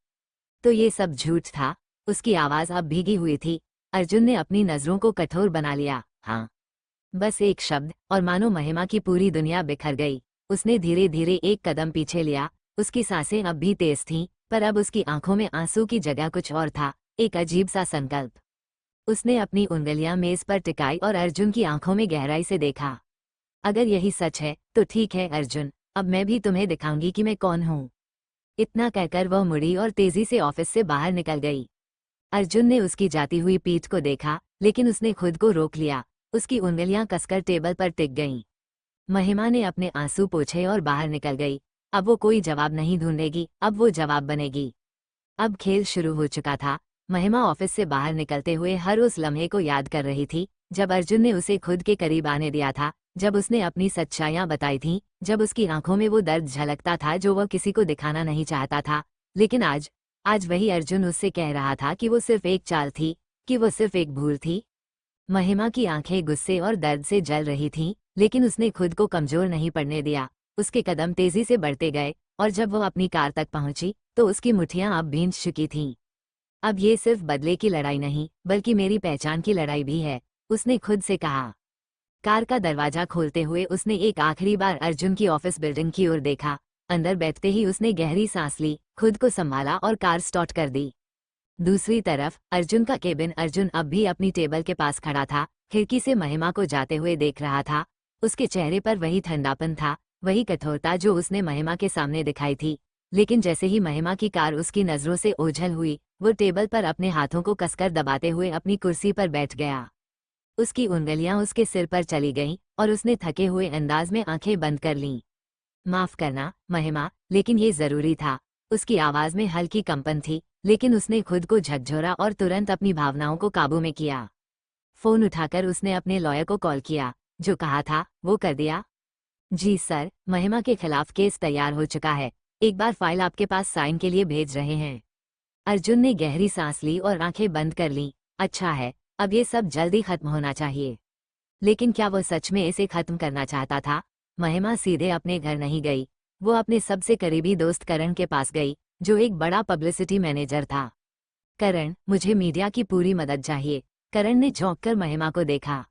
तो ये सब झूठ था? उसकी आवाज अब भीगी हुई थी। अर्जुन ने अपनी नजरों को कठोर बना लिया। हाँ, बस एक शब्द, और मानो महिमा की पूरी दुनिया बिखर गई। उसने धीरे धीरे एक कदम पीछे लिया। उसकी सांसें अब भी तेज थीं, पर अब उसकी आंखों में आंसू की जगह कुछ और था, एक अजीब सा संकल्प। उसने अपनी उंगलियां मेज पर टिकाई और अर्जुन की आंखों में गहराई से देखा। अगर यही सच है तो ठीक है अर्जुन, अब मैं भी तुम्हें दिखाऊंगी कि मैं कौन हूँ। इतना कहकर वह मुड़ी और तेजी से ऑफिस से बाहर निकल गई। अर्जुन ने उसकी जाती हुई पीठ को देखा, लेकिन उसने खुद को रोक लिया। उसकी उंगलियां कसकर टेबल पर टिक गईं। महिमा ने अपने आंसू पोंछे और बाहर निकल गई। अब वो कोई जवाब नहीं ढूंढेगी, अब वो जवाब बनेगी। अब खेल शुरू हो चुका था। महिमा ऑफिस से बाहर निकलते हुए हर उस लम्हे को याद कर रही थी जब अर्जुन ने उसे खुद के करीब आने दिया था, जब उसने अपनी सच्चाइयां बताई थीं, जब उसकी आंखों में वो दर्द झलकता था जो वह किसी को दिखाना नहीं चाहता था। लेकिन आज वही अर्जुन उससे कह रहा था कि वो सिर्फ एक चाल थी, कि वो सिर्फ एक भूल थी। महिमा की आंखें गुस्से और दर्द से जल रही थीं, लेकिन उसने खुद को कमजोर नहीं पड़ने दिया। उसके कदम तेजी से बढ़ते गए, और जब वह अपनी कार तक पहुंची तो उसकी मुट्ठियां अब भींच चुकी थीं। अब ये सिर्फ बदले की लड़ाई नहीं, बल्कि मेरी पहचान की लड़ाई भी है, उसने खुद से कहा। कार का दरवाजा खोलते हुए उसने एक आखिरी बार अर्जुन की ऑफिस बिल्डिंग की ओर देखा। अंदर बैठते ही उसने गहरी सांस ली, खुद को संभाला और कार स्टार्ट कर दी। दूसरी तरफ अर्जुन का केबिन। अर्जुन अब भी अपनी टेबल के पास खड़ा था, खिड़की से महिमा को जाते हुए देख रहा था। उसके चेहरे पर वही ठंडापन था, वही कठोरता जो उसने महिमा के सामने दिखाई थी। लेकिन जैसे ही महिमा की कार उसकी नजरों से ओझल हुई, वो टेबल पर अपने हाथों को कसकर दबाते हुए अपनी कुर्सी पर बैठ गया। उसकी उंगलियां उसके सिर पर चली गईं और उसने थके हुए अंदाज में आंखें बंद कर लीं। माफ करना महिमा, लेकिन ये जरूरी था। उसकी आवाज में हल्की कंपन थी, लेकिन उसने खुद को झकझोरा और तुरंत अपनी भावनाओं को काबू में किया। फोन उठाकर उसने अपने लॉयर को कॉल किया। जो कहा था वो कर दिया? जी सर, महिमा के खिलाफ केस तैयार हो चुका है। एक बार फाइल आपके पास साइन के लिए भेज रहे हैं। अर्जुन ने गहरी सांस ली और आंखें बंद कर लीं। अच्छा है, अब ये सब जल्दी खत्म होना चाहिए। लेकिन क्या वो सच में इसे खत्म करना चाहता था? महिमा सीधे अपने घर नहीं गई। वो अपने सबसे करीबी दोस्त करण के पास गई, जो एक बड़ा पब्लिसिटी मैनेजर था। करण, मुझे मीडिया की पूरी मदद चाहिए। करण ने झोंककर महिमा को देखा।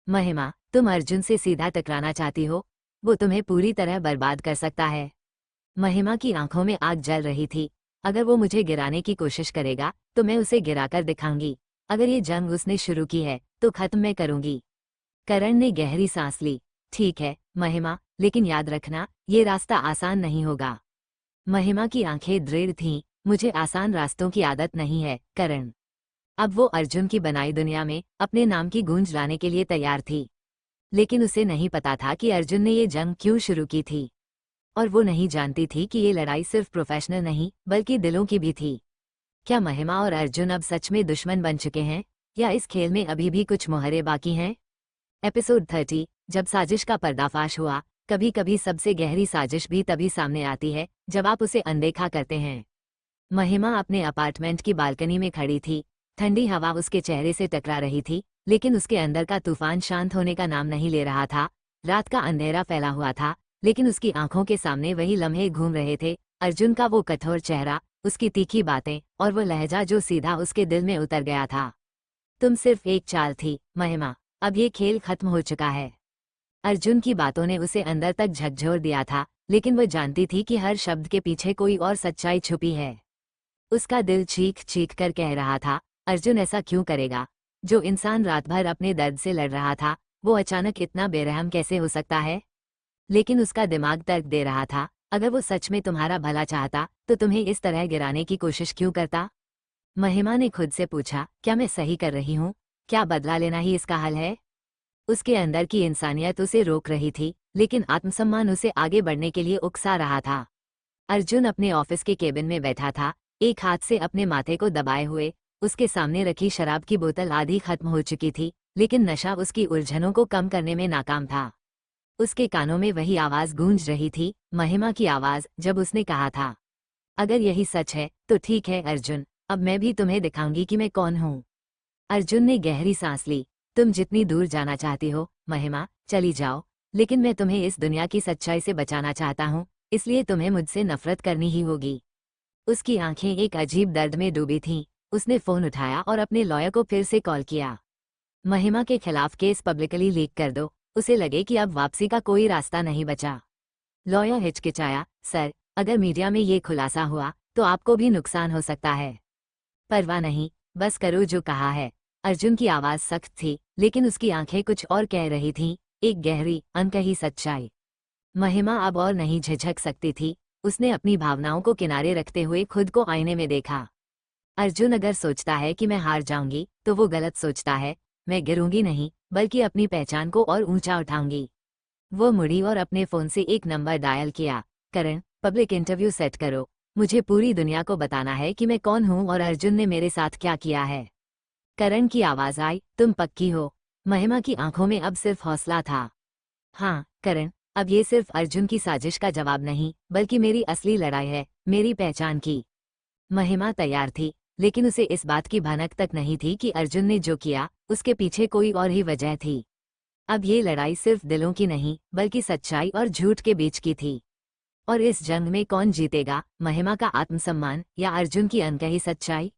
महिमा, तुम अर्जुन से सीधा टकराना चाहती हो? वो तुम्हें पूरी तरह बर्बाद कर सकता है। महिमा की आंखों में आग जल रही थी। अगर वो मुझे गिराने की कोशिश करेगा तो मैं उसे गिराकर दिखाऊंगी। अगर ये जंग उसने शुरू की है तो खत्म मैं करूंगी। करण ने गहरी सांस ली। ठीक है महिमा, लेकिन याद रखना, ये रास्ता आसान नहीं होगा। महिमा की आंखें दृढ़ थीं। मुझे आसान रास्तों की आदत नहीं है करण। अब वो अर्जुन की बनाई दुनिया में अपने नाम की गूंज लाने के लिए तैयार थी। लेकिन उसे नहीं पता था कि अर्जुन ने ये जंग क्यों शुरू की थी। और वो नहीं जानती थी कि ये लड़ाई सिर्फ प्रोफेशनल नहीं बल्कि दिलों की भी थी। क्या महिमा और अर्जुन अब सच में दुश्मन बन चुके हैं, या इस खेल में अभी भी कुछ मोहरे बाकी हैं? एपिसोड 30, जब साजिश का पर्दाफाश हुआ। कभी कभी सबसे गहरी साजिश भी तभी सामने आती है जब आप उसे अनदेखा करते हैं। महिमा अपने अपार्टमेंट की बालकनी में खड़ी थी। ठंडी हवा उसके चेहरे से टकरा रही थी, लेकिन उसके अंदर का तूफान शांत होने का नाम नहीं ले रहा था। रात का अंधेरा फैला हुआ था, लेकिन उसकी आंखों के सामने वही लम्हे घूम रहे थे। अर्जुन का वो कठोर चेहरा, उसकी तीखी बातें और वो लहजा जो सीधा उसके दिल में उतर गया था। तुम सिर्फ एक चाल थी महिमा, अब ये खेल खत्म हो चुका है। अर्जुन की बातों ने उसे अंदर तक झकझोर दिया था, लेकिन वो जानती थी कि हर शब्द के पीछे कोई और सच्चाई छुपी है। उसका दिल चीख चीख कर कह रहा था, अर्जुन ऐसा क्यों करेगा? जो इंसान रात भर अपने दर्द से लड़ रहा था, वो अचानक इतना बेरहम कैसे हो सकता है? लेकिन उसका दिमाग तर्क दे रहा था, अगर वो सच में तुम्हारा भला चाहता तो तुम्हें इस तरह गिराने की कोशिश क्यों करता? महिमा ने खुद से पूछा, क्या मैं सही कर रही हूँ? क्या बदला लेना ही इसका हल है? उसके अंदर की इंसानियत उसे रोक रही थी, लेकिन आत्मसम्मान उसे आगे बढ़ने के लिए उकसा रहा था। अर्जुन अपने ऑफिस के केबिन में बैठा था, एक हाथ से अपने माथे को दबाए हुए। उसके सामने रखी शराब की बोतल आधी खत्म हो चुकी थी, लेकिन नशा उसकी उलझनों को कम करने में नाकाम था। उसके कानों में वही आवाज गूंज रही थी, महिमा की आवाज, जब उसने कहा था, अगर यही सच है तो ठीक है अर्जुन, अब मैं भी तुम्हें दिखाऊंगी कि मैं कौन हूँ। अर्जुन ने गहरी सांस ली। तुम जितनी दूर जाना चाहती हो महिमा, चली जाओ, लेकिन मैं तुम्हें इस दुनिया की सच्चाई से बचाना चाहता हूँ, इसलिए तुम्हें मुझसे नफरत करनी ही होगी। उसकी आंखें एक अजीब दर्द में डूबी थीं। उसने फोन उठाया और अपने लॉयर को फिर से कॉल किया। महिमा के खिलाफ केस पब्लिकली लीक कर दो, उसे लगे कि अब वापसी का कोई रास्ता नहीं बचा। लॉयर हिचकिचाया, सर, अगर मीडिया में ये खुलासा हुआ तो आपको भी नुकसान हो सकता है। परवाह नहीं, बस करो जो कहा है। अर्जुन की आवाज सख्त थी, लेकिन उसकी आंखें कुछ और कह रही थीं, एक गहरी, अनकही सच्चाई। महिमा अब और नहीं झिझक सकती थी। उसने अपनी भावनाओं को किनारे रखते हुए खुद को आईने में देखा। अर्जुन अगर सोचता है कि मैं हार जाऊंगी तो वो गलत सोचता है। मैं गिरूंगी नहीं, बल्कि अपनी पहचान को और ऊंचा उठाऊंगी। वो मुड़ी और अपने फोन से एक नंबर डायल किया। करण, पब्लिक इंटरव्यू सेट करो। मुझे पूरी दुनिया को बताना है कि मैं कौन हूँ और अर्जुन ने मेरे साथ क्या किया है। करण की आवाज आई, तुम पक्की हो? महिमा की आंखों में अब सिर्फ हौसला था। हाँ करण, अब ये सिर्फ अर्जुन की साजिश का जवाब नहीं बल्कि मेरी असली लड़ाई है, मेरी पहचान की। महिमा तैयार थी, लेकिन उसे इस बात की भनक तक नहीं थी कि अर्जुन ने जो किया उसके पीछे कोई और ही वजह थी। अब ये लड़ाई सिर्फ दिलों की नहीं बल्कि सच्चाई और झूठ के बीच की थी। और इस जंग में कौन जीतेगा, महिमा का आत्मसम्मान या अर्जुन की अनकही सच्चाई?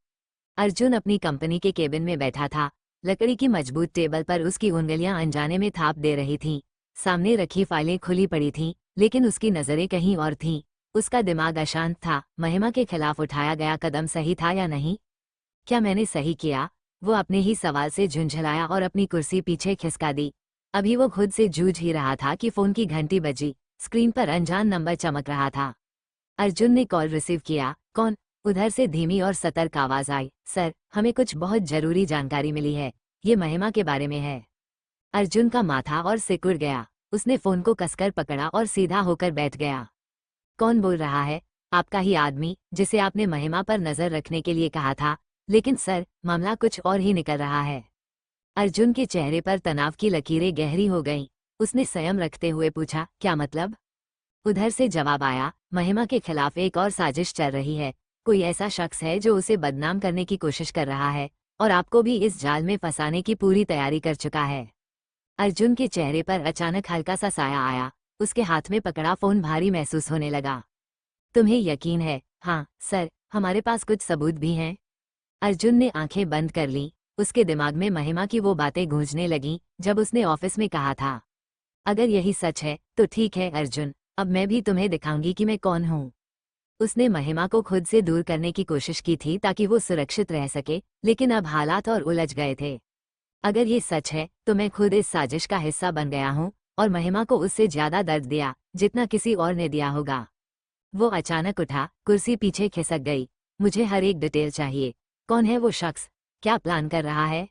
अर्जुन अपनी कंपनी के केबिन में बैठा था। लकड़ी की मजबूत टेबल पर उसकी उंगलियां अनजाने में थाप दे रही थीं। सामने रखी फाइलें खुली पड़ी थीं, लेकिन उसकी नजरें कहीं और थीं। उसका दिमाग अशांत था। महिमा के खिलाफ उठाया गया कदम सही था या नहीं? क्या मैंने सही किया? वो अपने ही सवाल से झुंझलाया और अपनी कुर्सी पीछे खिसका दी। अभी वो खुद से जूझ ही रहा था कि फोन की घंटी बजी। स्क्रीन पर अनजान नंबर चमक रहा था। अर्जुन ने कॉल रिसीव किया। कौन? उधर से धीमी और सतर्क आवाज आई। सर, हमें कुछ बहुत जरूरी जानकारी मिली है। ये महिमा के बारे में है। अर्जुन का माथा और सिकुड़ गया। उसने फोन को कसकर पकड़ा और सीधा होकर बैठ गया। कौन बोल रहा है? आपका ही आदमी, जिसे आपने महिमा पर नजर रखने के लिए कहा था। लेकिन सर, मामला कुछ और ही निकल रहा है। अर्जुन के चेहरे पर तनाव की लकीरें गहरी हो गईं। उसने संयम रखते हुए पूछा, क्या मतलब? उधर से जवाब आया, महिमा के खिलाफ एक और साजिश चल रही है। कोई ऐसा शख्स है जो उसे बदनाम करने की कोशिश कर रहा है और आपको भी इस जाल में फंसाने की पूरी तैयारी कर चुका है। अर्जुन के चेहरे पर अचानक हल्का सा साया आया। उसके हाथ में पकड़ा फोन भारी महसूस होने लगा। तुम्हें यकीन है? हाँ सर, हमारे पास कुछ सबूत भी हैं। अर्जुन ने आंखें बंद कर लीं। उसके दिमाग में महिमा की वो बातें गूंजने लगीं जब उसने ऑफिस में कहा था। अगर यही सच है तो ठीक है अर्जुन, अब मैं भी तुम्हें दिखाऊंगी कि मैं कौन हूँ। उसने महिमा को खुद से दूर करने की कोशिश की थी ताकि वो सुरक्षित रह सके, लेकिन अब हालात और उलझ गए थे। अगर ये सच है तो मैं खुद इस साजिश का हिस्सा बन गया हूँ और महिमा को उससे ज्यादा दर्द दिया जितना किसी और ने दिया होगा। वो अचानक उठा, कुर्सी पीछे खिसक गई। मुझे हर एक डिटेल चाहिए। कौन है वो शख्स? क्या प्लान कर रहा है?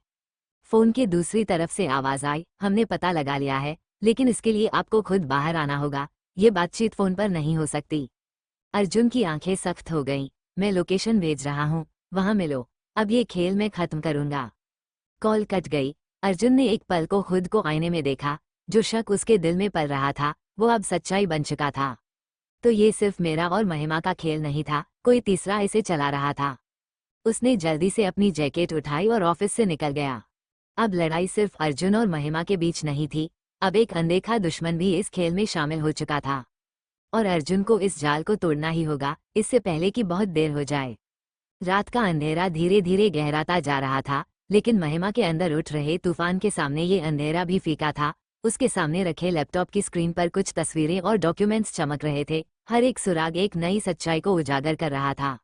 फोन की दूसरी तरफ से आवाज आई, हमने पता लगा लिया है, लेकिन इसके लिए आपको खुद बाहर आना होगा। ये बातचीत फोन पर नहीं हो सकती। अर्जुन की आंखें सख्त हो गईं। मैं लोकेशन भेज रहा हूँ, वहां मिलो। अब ये खेल मैं खत्म करूंगा। कॉल कट गई। अर्जुन ने एक पल को खुद को आईने में देखा। जो शक उसके दिल में पल रहा था वो अब सच्चाई बन चुका था। तो ये सिर्फ मेरा और महिमा का खेल नहीं था, कोई तीसरा इसे चला रहा था। उसने जल्दी से अपनी जैकेट उठाई और ऑफिस से निकल गया। अब लड़ाई सिर्फ अर्जुन और महिमा के बीच नहीं थी, अब एक अनदेखा दुश्मन भी इस खेल में शामिल हो चुका था। और अर्जुन को इस जाल को तोड़ना ही होगा, इससे पहले कि बहुत देर हो जाए। रात का अंधेरा धीरे धीरे गहराता जा रहा था, लेकिन महिमा के अंदर उठ रहे तूफान के सामने ये अंधेरा भी फीका था। उसके सामने रखे लैपटॉप की स्क्रीन पर कुछ तस्वीरें और डॉक्यूमेंट्स चमक रहे थे। हर एक सुराग एक नई सच्चाई को उजागर कर रहा था।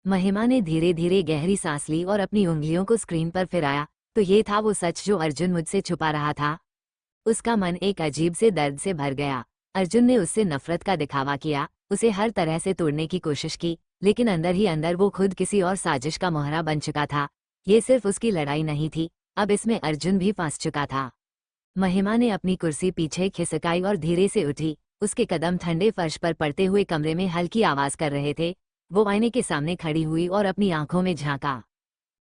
महिमा ने धीरे धीरे गहरी सांस ली और अपनी उंगलियों को स्क्रीन पर फिराया। तो ये था वो सच जो अर्जुन मुझसे छुपा रहा था। उसका मन एक अजीब से दर्द से भर गया। अर्जुन ने उससे नफरत का दिखावा किया, उसे हर तरह से तोड़ने की कोशिश की, लेकिन अंदर ही अंदर वो खुद किसी और साजिश का मोहरा बन चुका था। ये सिर्फ उसकी लड़ाई नहीं थी, अब इसमें अर्जुन भी फंस चुका था। महिमा ने अपनी कुर्सी पीछे खिसकाई और धीरे से उठी। उसके कदम ठंडे फर्श पर पड़ते हुए कमरे में हल्की आवाज कर रहे थे। वो आईने के सामने खड़ी हुई और अपनी आंखों में झांका।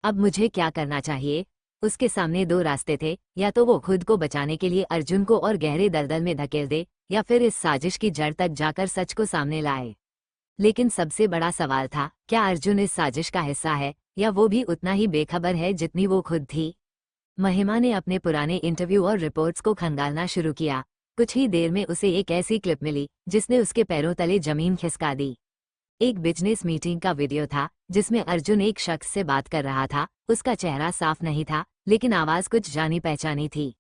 अब मुझे क्या करना चाहिए? उसके सामने दो रास्ते थे, या तो वो खुद को बचाने के लिए अर्जुन को और गहरे दलदल में धकेल दे, या फिर इस साजिश की जड़ तक जाकर सच को सामने लाए। लेकिन सबसे बड़ा सवाल था, क्या अर्जुन इस साजिश का हिस्सा है, या वो भी उतना ही बेखबर है जितनी वो खुद थी? महिमा ने अपने पुराने इंटरव्यू और रिपोर्ट्स को खंगालना शुरू किया। कुछ ही देर में उसे एक ऐसी क्लिप मिली जिसने उसके पैरों तले जमीन खिसका दी। एक बिजनेस मीटिंग का वीडियो था जिसमें अर्जुन एक शख्स से बात कर रहा था। उसका चेहरा साफ नहीं था, लेकिन आवाज कुछ जानी पहचानी थी।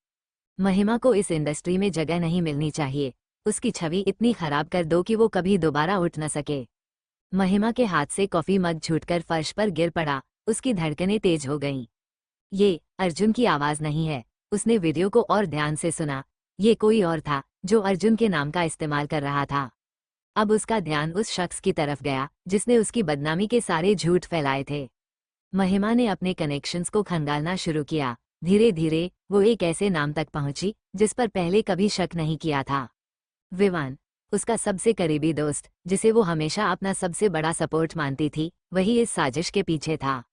महिमा को इस इंडस्ट्री में जगह नहीं मिलनी चाहिए। उसकी छवि इतनी खराब कर दो कि वो कभी दोबारा उठ न सके। महिमा के हाथ से कॉफी मग छूटकर फर्श पर गिर पड़ा। उसकी धड़कनें तेज हो गईं। ये अर्जुन की आवाज नहीं है। उसने वीडियो को और ध्यान से सुना। ये कोई और था जो अर्जुन के नाम का इस्तेमाल कर रहा था। अब उसका ध्यान उस शख्स की तरफ गया जिसने उसकी बदनामी के सारे झूठ फैलाए थे। महिमा ने अपने कनेक्शंस को खंगालना शुरू किया। धीरे धीरे वो एक ऐसे नाम तक पहुंची जिस पर पहले कभी शक नहीं किया था। विवान, उसका सबसे करीबी दोस्त, जिसे वो हमेशा अपना सबसे बड़ा सपोर्ट मानती थी, वही इस साजिश के पीछे था।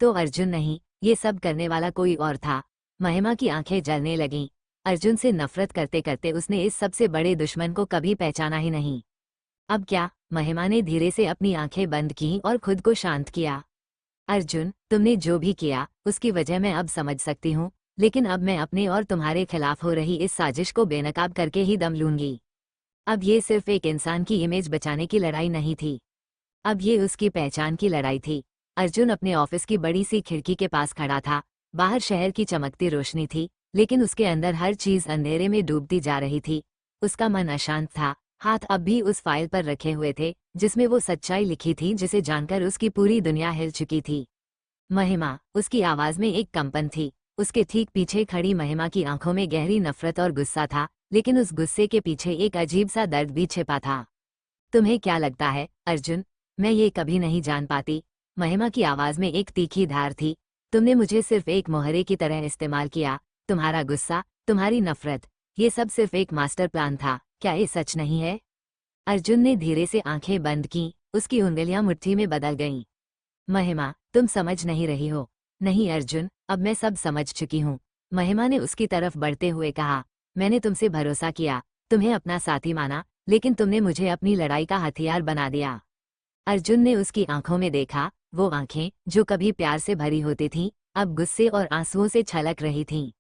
तो अर्जुन नहीं, ये सब करने वाला कोई और था। महिमा की आंखें जलने लगीं। अर्जुन से नफरत करते करते उसने इस सबसे बड़े दुश्मन को कभी पहचाना ही नहीं। अब क्या? महिमा ने धीरे से अपनी आंखें बंद की और खुद को शांत किया। अर्जुन, तुमने जो भी किया उसकी वजह मैं अब समझ सकती हूँ, लेकिन अब मैं अपने और तुम्हारे खिलाफ हो रही इस साजिश को बेनकाब करके ही दम लूंगी। अब ये सिर्फ एक इंसान की इमेज बचाने की लड़ाई नहीं थी, अब ये उसकी पहचान की लड़ाई थी। अर्जुन अपने ऑफिस की बड़ी सी खिड़की के पास खड़ा था। बाहर शहर की चमकती रोशनी थी, लेकिन उसके अंदर हर चीज अंधेरे में डूबती जा रही थी। उसका मन अशांत था। हाथ अब भी उस फाइल पर रखे हुए थे जिसमें वो सच्चाई लिखी थी जिसे जानकर उसकी पूरी दुनिया हिल चुकी थी। महिमा, उसकी आवाज में एक कंपन थी। उसके ठीक पीछे खड़ी महिमा की आंखों में गहरी नफरत और गुस्सा था, लेकिन उस गुस्से के पीछे एक अजीब सा दर्द भी छिपा था। तुम्हें क्या लगता है अर्जुन, मैं ये कभी नहीं जान पाती। महिमा की आवाज में एक तीखी धार थी। तुमने मुझे सिर्फ एक मोहरे की तरह इस्तेमाल किया। तुम्हारा गुस्सा, तुम्हारी नफरत, ये सब सिर्फ एक मास्टर प्लान था। क्या ये सच नहीं है? अर्जुन ने धीरे से आंखें बंद की, उसकी उंगलियां मुट्ठी में बदल गईं। महिमा, तुम समझ नहीं रही हो। नहीं अर्जुन, अब मैं सब समझ चुकी हूँ। महिमा ने उसकी तरफ बढ़ते हुए कहा, मैंने तुमसे भरोसा किया, तुम्हें अपना साथी माना, लेकिन तुमने मुझे अपनी लड़ाई का हथियार बना दिया। अर्जुन ने उसकी आंखों में देखा, वो आंखें जो कभी प्यार से भरी होती थीं, अब गुस्से और आंसुओं से छलक रही थीं।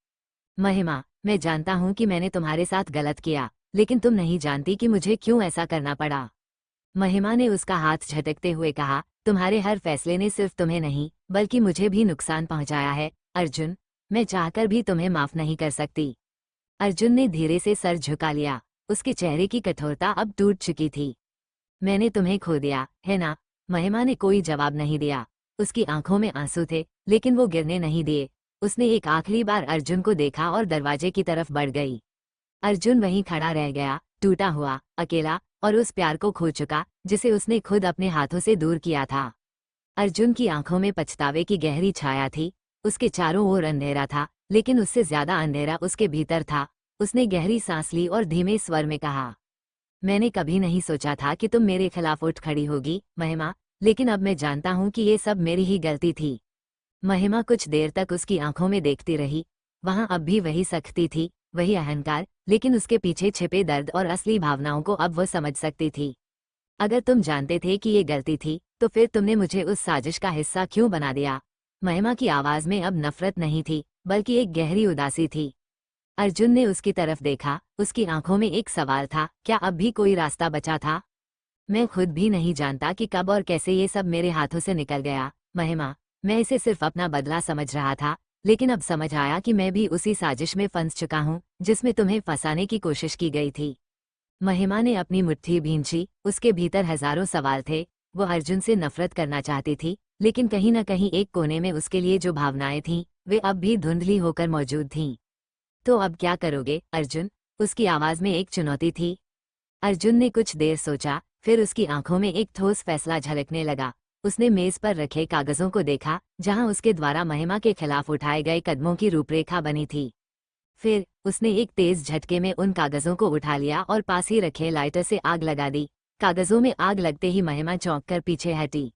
महिमा, मैं जानता हूँ कि मैंने तुम्हारे साथ गलत किया, लेकिन तुम नहीं जानती कि मुझे क्यों ऐसा करना पड़ा। महिमा ने उसका हाथ झटकते हुए कहा, तुम्हारे हर फैसले ने सिर्फ तुम्हें नहीं, बल्कि मुझे भी नुकसान पहुंचाया है। अर्जुन, मैं चाहकर भी तुम्हें माफ नहीं कर सकती। अर्जुन ने धीरे से सर झुका लिया, उसके चेहरे की कठोरता अब टूट चुकी थी। मैंने तुम्हें खो दिया, है ना? महिमा ने कोई जवाब नहीं दिया। उसकी आंखों में आंसू थे, लेकिन वो गिरने नहीं दिए। उसने एक आखिरी बार अर्जुन को देखा और दरवाजे की तरफ बढ़ गई। अर्जुन वहीं खड़ा रह गया, टूटा हुआ, अकेला, और उस प्यार को खो चुका जिसे उसने खुद अपने हाथों से दूर किया था। अर्जुन की आंखों में पछतावे की गहरी छाया थी। उसके चारों ओर अंधेरा था, लेकिन उससे ज्यादा अंधेरा उसके भीतर था। उसने गहरी सांस ली और धीमे स्वर में कहा, मैंने कभी नहीं सोचा था कि तुम मेरे खिलाफ उठ खड़ी होगी महिमा, लेकिन अब मैं जानता हूँ कि ये सब मेरी ही गलती थी। महिमा कुछ देर तक उसकी आंखों में देखती रही। वहां अब भी वही सख्ती थी, वही अहंकार, लेकिन उसके पीछे छिपे दर्द और असली भावनाओं को अब वो समझ सकती थी। अगर तुम जानते थे कि ये गलती थी, तो फिर तुमने मुझे उस साजिश का हिस्सा क्यों बना दिया? महिमा की आवाज में अब नफरत नहीं थी, बल्कि एक गहरी उदासी थी। अर्जुन ने उसकी तरफ देखा, उसकी आंखों में एक सवाल था, क्या अब भी कोई रास्ता बचा था? मैं खुद भी नहीं जानता कि कब और कैसे ये सब मेरे हाथों से निकल गया। महिमा, मैं इसे सिर्फ अपना बदला समझ रहा था, लेकिन अब समझ आया कि मैं भी उसी साजिश में फंस चुका हूँ जिसमें तुम्हें फंसाने की कोशिश की गई थी। महिमा ने अपनी मुट्ठी भींची, उसके भीतर हजारों सवाल थे। वो अर्जुन से नफरत करना चाहती थी, लेकिन कहीं न कहीं एक कोने में उसके लिए जो भावनाएं थीं, वे अब भी धुंधली होकर मौजूद थीं। तो अब क्या करोगे अर्जुन? उसकी आवाज में एक चुनौती थी। अर्जुन ने कुछ देर सोचा, फिर उसकी आंखों में एक ठोस फैसला झलकने लगा। उसने मेज पर रखे कागजों को देखा, जहां उसके द्वारा महिमा के खिलाफ उठाए गए कदमों की रूपरेखा बनी थी। फिर उसने एक तेज झटके में उन कागजों को उठा लिया और पास ही रखे लाइटर से आग लगा दी। कागजों में आग लगते ही महिमा चौंक कर पीछे हटी।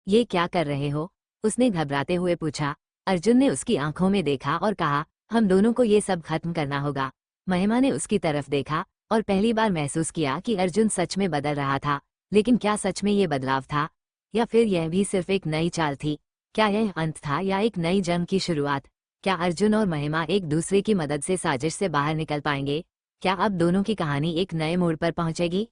ये क्या कर रहे हो? उसने घबराते हुए पूछा। अर्जुन ने उसकी आंखों में देखा और कहा, हम दोनों को ये सब खत्म करना होगा। महिमा ने उसकी तरफ देखा और पहली बार महसूस किया कि अर्जुन सच में बदल रहा था। लेकिन क्या सच में ये बदलाव था, या फिर यह भी सिर्फ एक नई चाल थी? क्या यह अंत था या एक नई जंग की शुरुआत? क्या अर्जुन और महिमा एक दूसरे की मदद से साजिश से बाहर निकल पाएंगे? क्या अब दोनों की कहानी एक नए मोड़ पर पहुंचेगी?